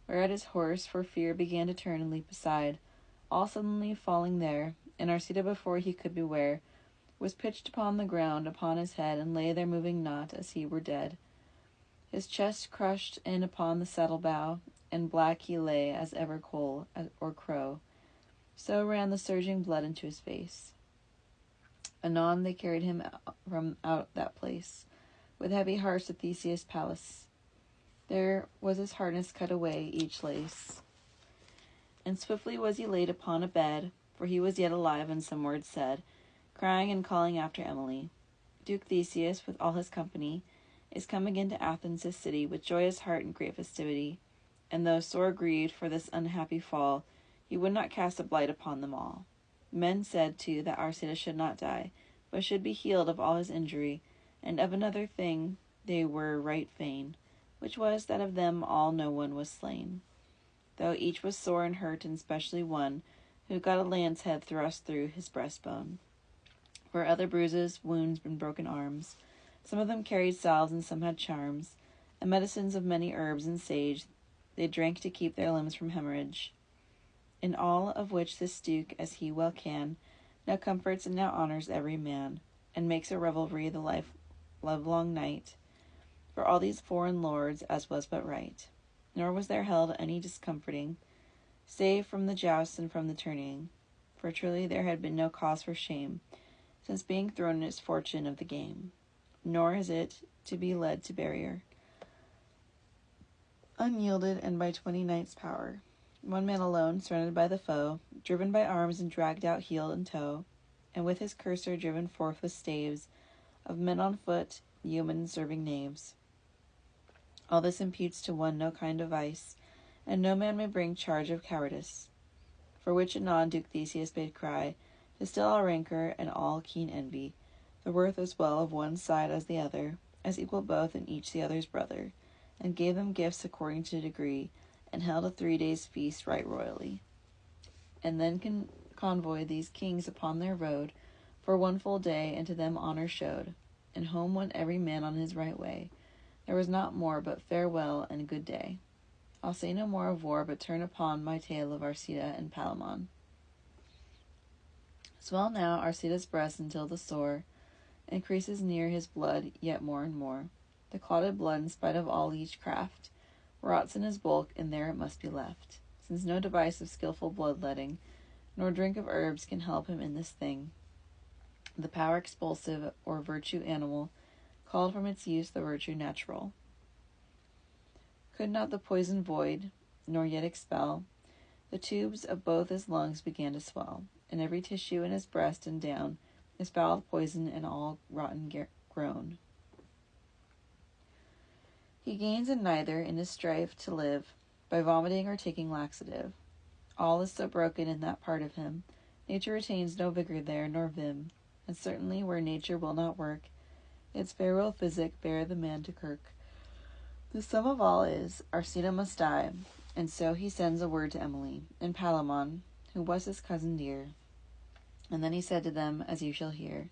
whereat his horse for fear began to turn and leap aside, all suddenly falling there, and Arcita before he could beware, was pitched upon the ground upon his head, and lay there moving not, as he were dead. His chest crushed in upon the saddle bow, and black he lay as ever coal or crow. So ran the surging blood into his face. Anon they carried him from out that place, with heavy hearts to Theseus' palace. There was his harness cut away, each lace. And swiftly was he laid upon a bed, for he was yet alive, and some words said, crying and calling after Emily. Duke Theseus, with all his company, is come again to Athens, his city, with joyous heart and great festivity. And though sore grieved for this unhappy fall, he would not cast a blight upon them all. Men said, too, that Arcita should not die, but should be healed of all his injury, and of another thing they were right fain, which was that of them all no one was slain, though each was sore and hurt, and specially one, who got a lance head thrust through his breastbone. For other bruises, wounds, and broken arms, some of them carried salves, and some had charms, and medicines of many herbs and sage they drank to keep their limbs from hemorrhage. In all of which this duke, as he well can, now comforts and now honors every man, and makes a revelry the livelong night, for all these foreign lords, as was but right. Nor was there held any discomforting, save from the jousts and from the tourneying, for truly there had been no cause for shame, since being thrown is fortune of the game, nor is it to be led to barrier, unyielded and by 20 knights' power. One man alone, surrounded by the foe, driven by arms and dragged out heel and toe, and with his cursor driven forth with staves, of men on foot, yeomen serving knaves. All this imputes to one no kind of vice, and no man may bring charge of cowardice. For which anon Duke Theseus bade cry, to still all rancour and all keen envy, the worth as well of one side as the other, as equal both and each the other's brother, and gave them gifts according to degree, and held a 3 days' feast right royally. And then convoyed these kings upon their road for one full day, and to them honour showed, and home went every man on his right way. There was not more but farewell and good day. I'll say no more of war, but turn upon my tale of Arcita and Palamon. Swell now Arcita's breast until the sore increases near his blood yet more and more. The clotted blood, in spite of all each craft, rots in his bulk, and there it must be left, since no device of skilful bloodletting, nor drink of herbs can help him in this thing. The power expulsive, or virtue animal, called from its use the virtue natural, could not the poison void, nor yet expel. The tubes of both his lungs began to swell, and every tissue in his breast and down is foul of poison and all rotten grown. He gains in neither, in his strife to live, by vomiting or taking laxative. All is so broken in that part of him, nature retains no vigor there, nor vim, and certainly where nature will not work, its feral physic bear the man to kirk. The sum of all is, Arcita must die, and so he sends a word to Emily, and Palamon, who was his cousin dear. And then he said to them, as you shall hear,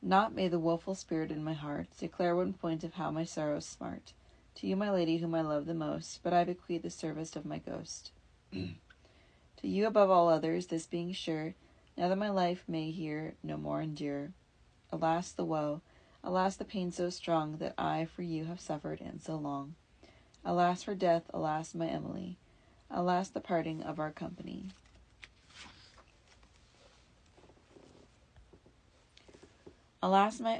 Not may the woeful spirit in my heart declare one point of how my sorrows smart. To you, my lady, whom I love the most, but I bequeath the service of my ghost. To you above all others, this being sure, now that my life may here no more endure. Alas the woe, alas the pain so strong, that I for you have suffered and so long. Alas for death, alas my Emily, alas the parting of our company. Alas my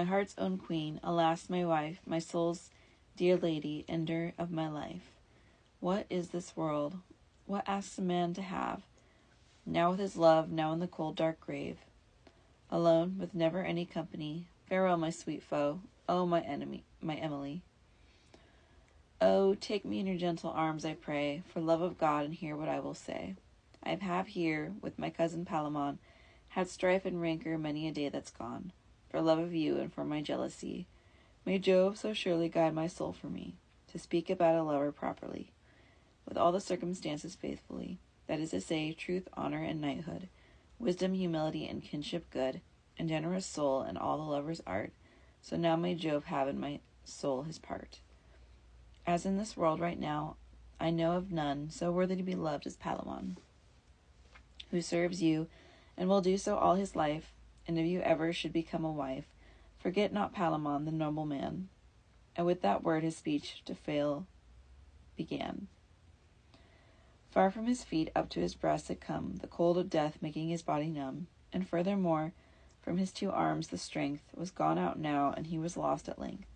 heart's own queen, alas my wife, my soul's dear lady, ender of my life. What is this world? What asks a man to have? Now with his love, now in the cold dark grave. Alone, with never any company. Farewell, my sweet foe. Oh, my enemy, my Emily. Oh, take me in your gentle arms, I pray, for love of God, and hear what I will say. I have here, with my cousin Palamon, had strife and rancor many a day that's gone, for love of you and for my jealousy. May Jove so surely guide my soul for me, to speak about a lover properly, with all the circumstances faithfully, that is to say, truth, honor, and knighthood, wisdom, humility, and kinship good, and generous soul, and all the lover's art. So now may Jove have in my soul his part. As in this world right now, I know of none so worthy to be loved as Palamon, who serves you, and will do so all his life, and if you ever should become a wife, forget not Palamon, the noble man. And with that word his speech to fail began. Far from his feet up to his breast had come the cold of death, making his body numb, and furthermore, from his 2 arms the strength was gone out now, and he was lost at length.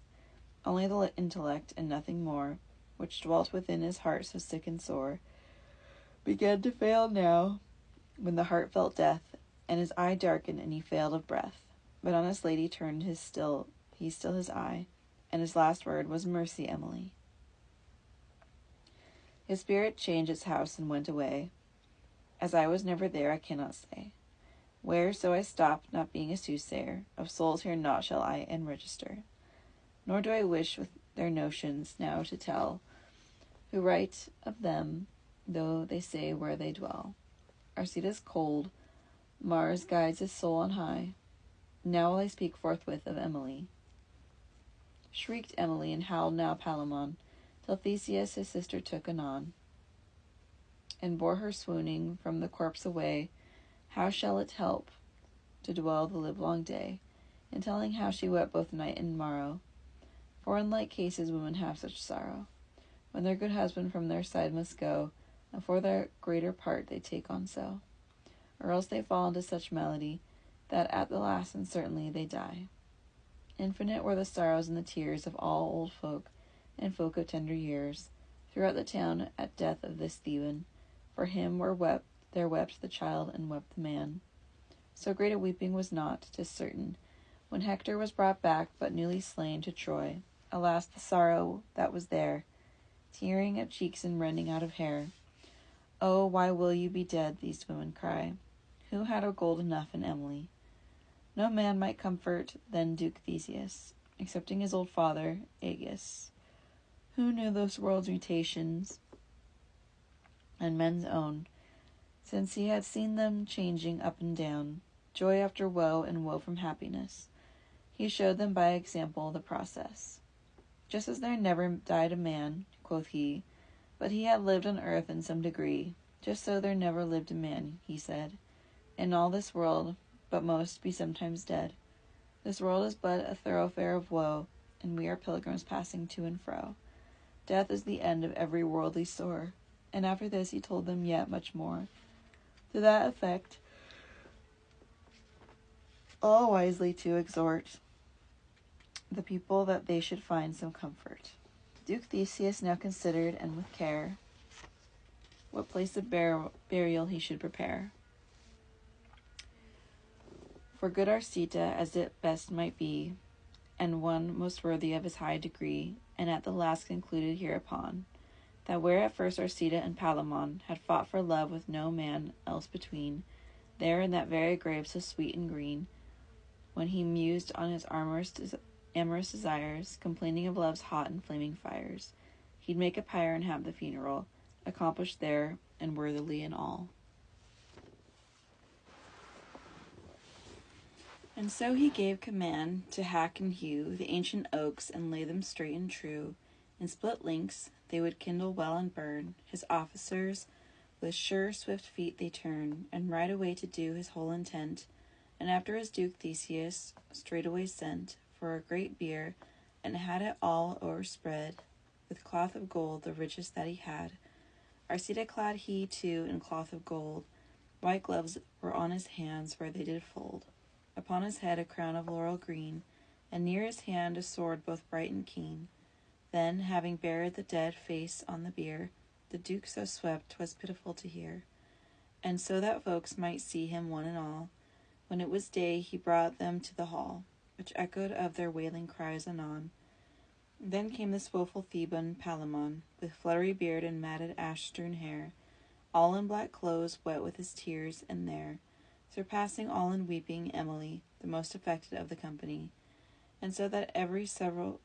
Only the intellect, and nothing more, which dwelt within his heart so sick and sore, began to fail now, when the heart felt death, and his eye darkened, and he failed of breath. But on his lady turned he still his eye, and his last word was, "Mercy, Emily." His spirit changed its house and went away. As I was never there, I cannot say where, so I stopped, not being a soothsayer of souls here naught shall I enregister. Nor do I wish with their notions now to tell who write of them, though they say where they dwell. Arcita's cold, Mars guides his soul on high. Now will I speak forthwith of Emily. Shrieked Emily, and howled now Palamon, till Theseus his sister took anon, and bore her swooning from the corpse away. How shall it help to dwell the livelong day, in telling how she wept both night and morrow? For in like cases women have such sorrow, when their good husband from their side must go, and for their greater part they take on so, or else they fall into such malady, that at the last and certainly they die. Infinite were the sorrows and the tears of all old folk, and folk of tender years, throughout the town at death of this Theban. For him there wept the child, and wept the man. So great a weeping was not, 'tis certain, when Hector was brought back, but newly slain, to Troy. Alas, the sorrow that was there, tearing of cheeks and rending out of hair. Oh, why will you be dead? These women cry. Who had a gold enough in Emily? No man might comfort then Duke Theseus, excepting his old father, Aegeus, who knew those world's mutations and men's own, since he had seen them changing up and down, joy after woe, and woe from happiness. He showed them by example the process. Just as there never died a man, quoth he, but he had lived on earth in some degree, just so there never lived a man, he said, in all this world, but most be sometimes dead. This world is but a thoroughfare of woe, and we are pilgrims passing to and fro. Death is the end of every worldly sore. And after this he told them yet much more, to that effect, all wisely to exhort the people that they should find some comfort. Duke Theseus now considered, and with care, what place of burial he should prepare for good Arcita, as it best might be, and one most worthy of his high degree, and at the last concluded hereupon, that where at first Arcita and Palamon had fought for love with no man else between, there in that very grave so sweet and green, when he mused on his amorous desires, complaining of love's hot and flaming fires, he'd make a pyre and have the funeral accomplished there, and worthily in all. And so he gave command to hack and hew the ancient oaks, and lay them straight and true. In split links they would kindle well and burn. His officers with sure swift feet they turn, and ride away to do his whole intent. And after his Duke Theseus straightway sent for a great bier, and had it all o'erspread with cloth of gold, the richest that he had. Arcita clad he too in cloth of gold. White gloves were on his hands where they did fold. Upon his head a crown of laurel green, and near his hand a sword both bright and keen. Then, having buried the dead face on the bier, the Duke so swept 'twas pitiful to hear. And so that folks might see him one and all, when it was day he brought them to the hall, which echoed of their wailing cries anon. Then came this woeful Theban Palamon, with fluttery beard and matted ash-strewn hair, all in black clothes, wet with his tears, and there, surpassing all in weeping, Emily, the most affected of the company. And so that every several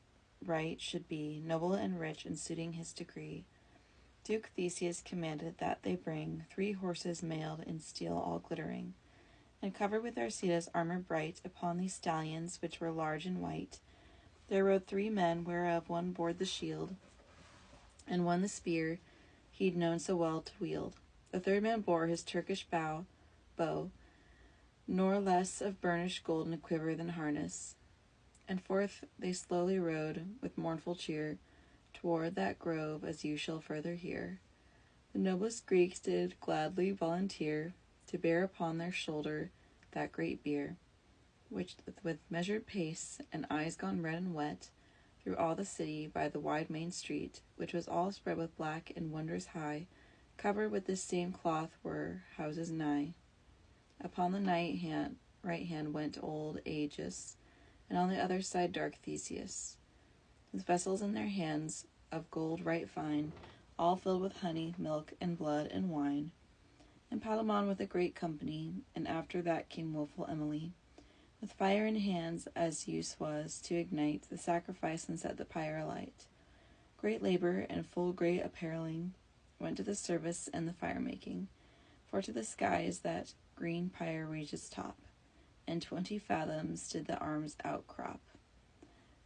right should be noble and rich, and suiting his degree, Duke Theseus commanded that they bring 3 horses mailed in steel all glittering, and covered with Arcita's armor bright. Upon these stallions, which were large and white, there rode 3 men, whereof one bore the shield, and one the spear he'd known so well to wield. The third man bore his Turkish bow, nor less of burnished gold in a quiver than harness. And forth they slowly rode, with mournful cheer, toward that grove, as you shall further hear. The noblest Greeks did gladly volunteer to bear upon their shoulder that great bier, which with measured pace, and eyes gone red and wet, through all the city by the wide main street, which was all spread with black and wondrous high, covered with this same cloth were houses nigh. Upon the right hand went old Aegis, and on the other side dark Theseus, with vessels in their hands of gold right fine, all filled with honey, milk, and blood, and wine. And Palamon with a great company, and after that came woeful Emily, with fire in hands, as use was, to ignite the sacrifice and set the pyre alight. Great labour and full great appareling went to the service and the fire-making, for to the skies that green pyre reached its top, and 20 fathoms did the arms outcrop.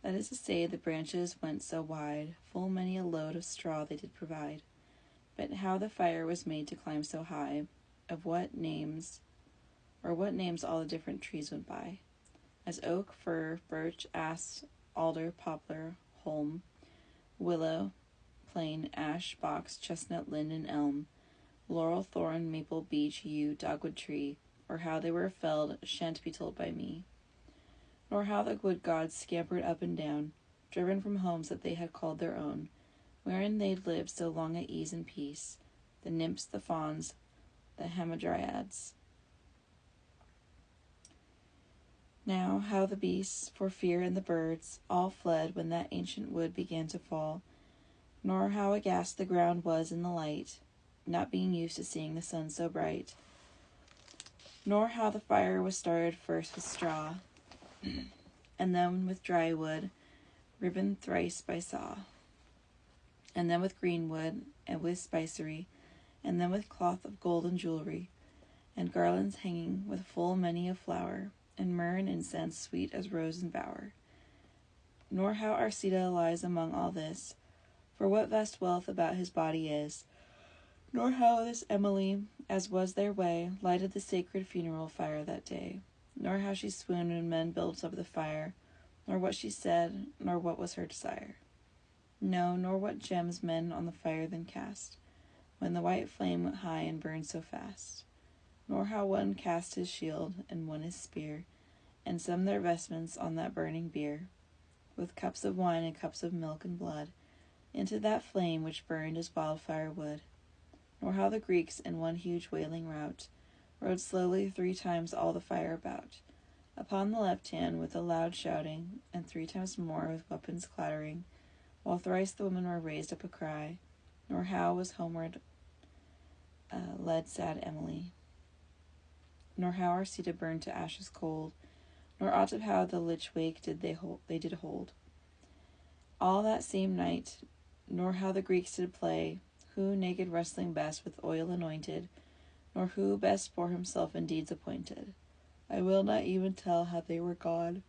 That is to say, the branches went so wide, full many a load of straw they did provide. But how the fire was made to climb so high, of what names all the different trees went by, as oak, fir, birch, asp, alder, poplar, holm, willow, plane, ash, box, chestnut, linden, elm, laurel, thorn, maple, beech, yew, dogwood tree, or how they were felled shan't be told by me, nor how the wood gods scampered up and down, driven from homes that they had called their own, wherein they'd lived so long at ease and peace, the nymphs, the fauns, the hamadryads. Now how the beasts, for fear, and the birds, all fled when that ancient wood began to fall, nor how aghast the ground was in the light, not being used to seeing the sun so bright, nor how the fire was started first with straw, and then with dry wood, riven thrice by saw, and then with green wood, and with spicery, and then with cloth of gold and jewelry, and garlands hanging with full many a flower, and myrrh and incense sweet as rose and bower. Nor how Arcita lies among all this, for what vast wealth about his body is, nor how this Emily, as was their way, lighted the sacred funeral fire that day, nor how she swooned when men built up the fire, nor what she said, nor what was her desire. No, nor what gems men on the fire then cast, when the white flame went high and burned so fast, nor how one cast his shield, and one his spear, and some their vestments on that burning bier, with cups of wine and cups of milk and blood, into that flame which burned as wildfire would, nor how the Greeks in one huge wailing rout rode slowly 3 times all the fire about, upon the left hand with a loud shouting, and 3 times more with weapons clattering, while thrice the women were raised up a cry, nor how was homeward led sad Emily, nor how Arcita burned to ashes cold, nor aught of how the lich wake did they did hold all that same night, nor how the Greeks did play, who naked wrestling best with oil anointed, nor who best bore himself in deeds appointed. I will not even tell how they were gone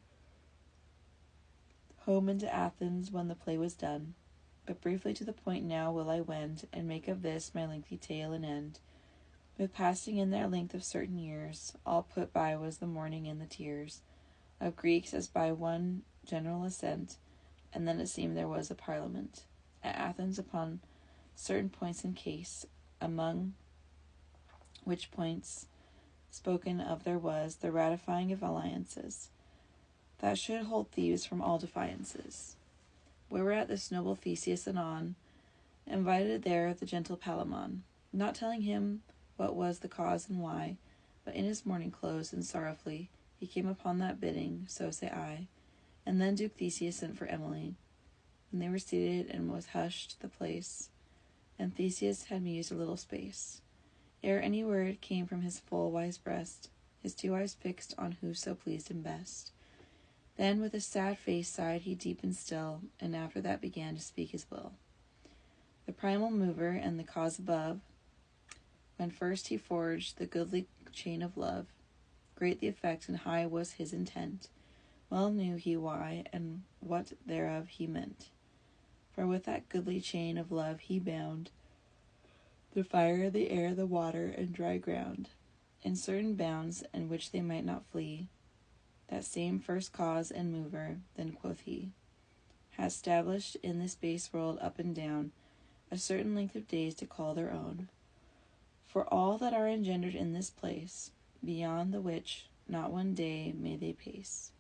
home into Athens when the play was done, but briefly to the point now will I wend, and make of this my lengthy tale an end. With passing in their length of certain years, all put by was the mourning and the tears of Greeks as by one general assent, and then it seemed there was a parliament at Athens upon certain points in case, among which points spoken of there was the ratifying of alliances, that should hold thieves from all defiances. Whereat this noble Theseus anon invited there the gentle Palamon, not telling him what was the cause and why, but in his mourning clothes and sorrowfully he came upon that bidding, so say I. And then Duke Theseus sent for Emily, and they were seated, and was hushed the place, and Theseus had mused a little space, ere any word came from his full wise breast, his 2 eyes fixed on who so pleased him best. Then with a sad face sighed he deep and still, and after that began to speak his will. The primal mover and the cause above, when first he forged the goodly chain of love, great the effect and high was his intent, well knew he why and what thereof he meant. For with that goodly chain of love he bound the fire, the air, the water, and dry ground, in certain bounds in which they might not flee. That same first cause and mover, then quoth he, has stablished in this base world up and down a certain length of days to call their own, for all that are engendered in this place, beyond the which not one day may they pace.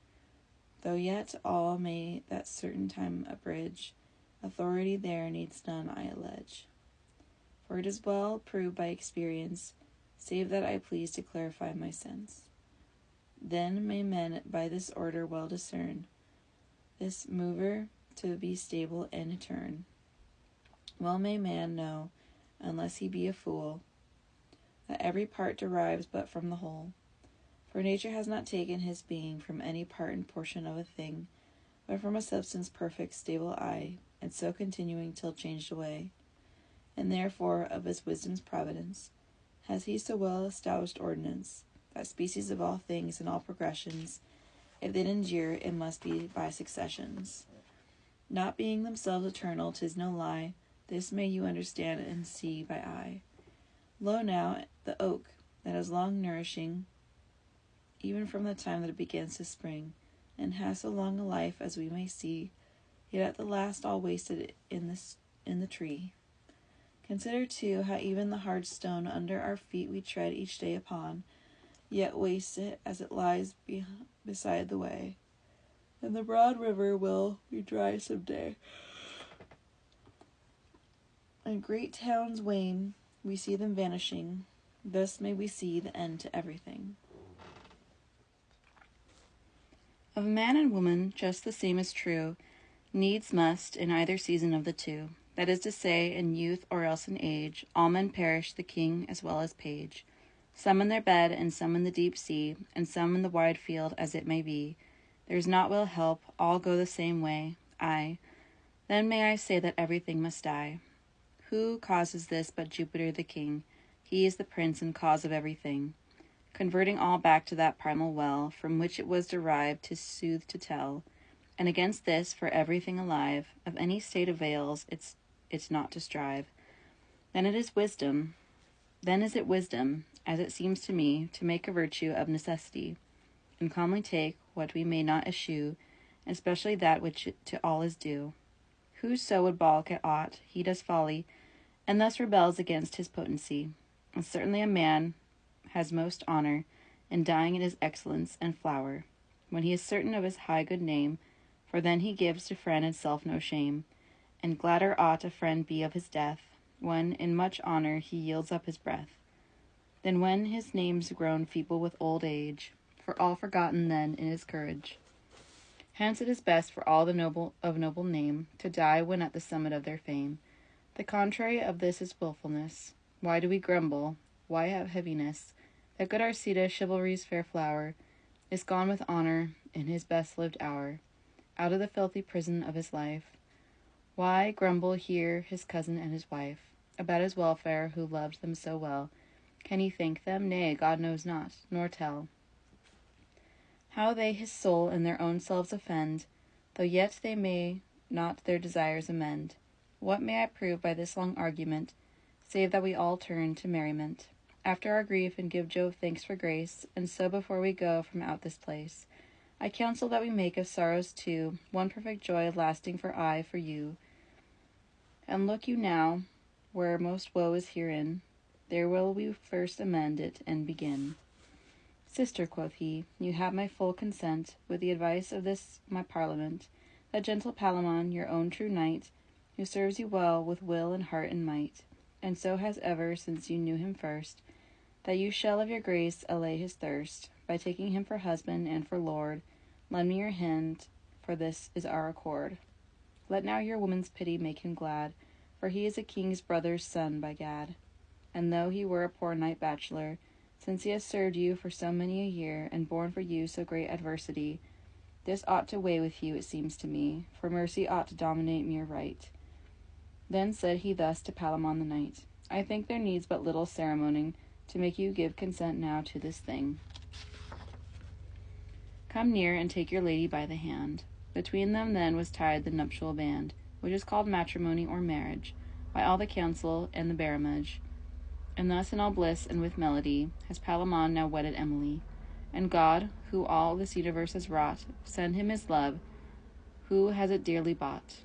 though yet all may that certain time abridge, authority there needs none, I allege. For it is well proved by experience, save that I please to clarify my sense. Then may men by this order well discern this mover to be stable and etern. Well may man know, unless he be a fool, that every part derives but from the whole. For nature has not taken his being from any part and portion of a thing, but from a substance perfect, stable, aye, and so continuing till changed away. And therefore of his wisdom's providence has he so well established ordinance, that species of all things and all progressions, if they'd endure, it must be by successions. Not being themselves eternal, 'tis no lie, this may you understand and see by eye. Lo now, the oak, that is long nourishing, even from the time that it begins to spring, and has so long a life as we may see, yet at the last all wasted in the tree. Consider too how even the hard stone under our feet we tread each day upon, yet waste it as it lies beside the way, and the broad river will be dry some day. And great towns wane, we see them vanishing, thus may we see the end to everything. Of man and woman just the same is true, needs must in either season of the two, that is to say, in youth or else in age, all men perish, the king as well as page. Some in their bed, and some in the deep sea, and some in the wide field, as it may be. There's not will help, all go the same way. Aye, then may I say that everything must die. Who causes this but Jupiter the king? He is the prince and cause of everything, converting all back to that primal well, from which it was derived, 'tis sooth to tell. And against this, for everything alive, of any state avails, it's not to strive. Then is it wisdom, as it seems to me, to make a virtue of necessity, and calmly take what we may not eschew, especially that which to all is due. Whoso would balk at aught, he does folly, and thus rebels against his potency. And certainly a man has most honor in dying in his excellence and flower, when he is certain of his high good name, for then he gives to friend and self no shame, and gladder ought a friend be of his death, when in much honor he yields up his breath, than when his name's grown feeble with old age, for all forgotten then in his courage. Hence it is best for all the noble name to die when at the summit of their fame. The contrary of this is wilfulness. Why do we grumble? Why have heaviness? That good Arcita, chivalry's fair flower, is gone with honor in his best lived hour, out of the filthy prison of his life. Why grumble here his cousin and his wife about his welfare, who loved them so well? Can he thank them? Nay, God knows not, nor tell how they his soul in their own selves offend, though yet they may not their desires amend. What may I prove by this long argument, save that we all turn to merriment after our grief, and give Jove thanks for grace? And so before we go from out this place, I counsel that we make of sorrows two one perfect joy, lasting for aye, for you. And look you now, where most woe is herein, there will we first amend it and begin. Sister, quoth he, you have my full consent, with the advice of this my parliament, that gentle Palamon, your own true knight, who serves you well with will and heart and might, and so has ever since you knew him first, that you shall of your grace allay his thirst, by taking him for husband and for lord. Lend me your hand, for this is our accord. Let now your woman's pity make him glad, for he is a king's brother's son, by Gad. And though he were a poor knight bachelor, since he has served you for so many a year, and borne for you so great adversity, this ought to weigh with you, it seems to me, for mercy ought to dominate mere right. Then said he thus to Palamon the knight, I think there needs but little ceremony to make you give consent now to this thing. Come near and take your lady by the hand. Between them then was tied the nuptial band, which is called matrimony or marriage, by all the council and the baronage. And thus in all bliss and with melody has Palamon now wedded Emily. And God, who all this universe has wrought, send him his love, who has it dearly bought.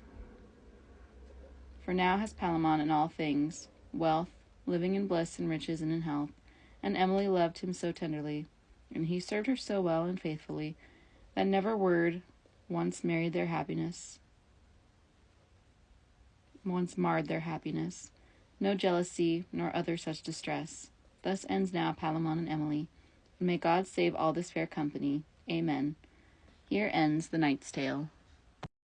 For now has Palamon in all things wealth, living in bliss and riches and in health, and Emily loved him so tenderly, and he served her so well and faithfully, that never word once marred their happiness. No jealousy, nor other such distress. Thus ends now Palamon and Emily, and may God save all this fair company. Amen. Here ends the Knight's Tale.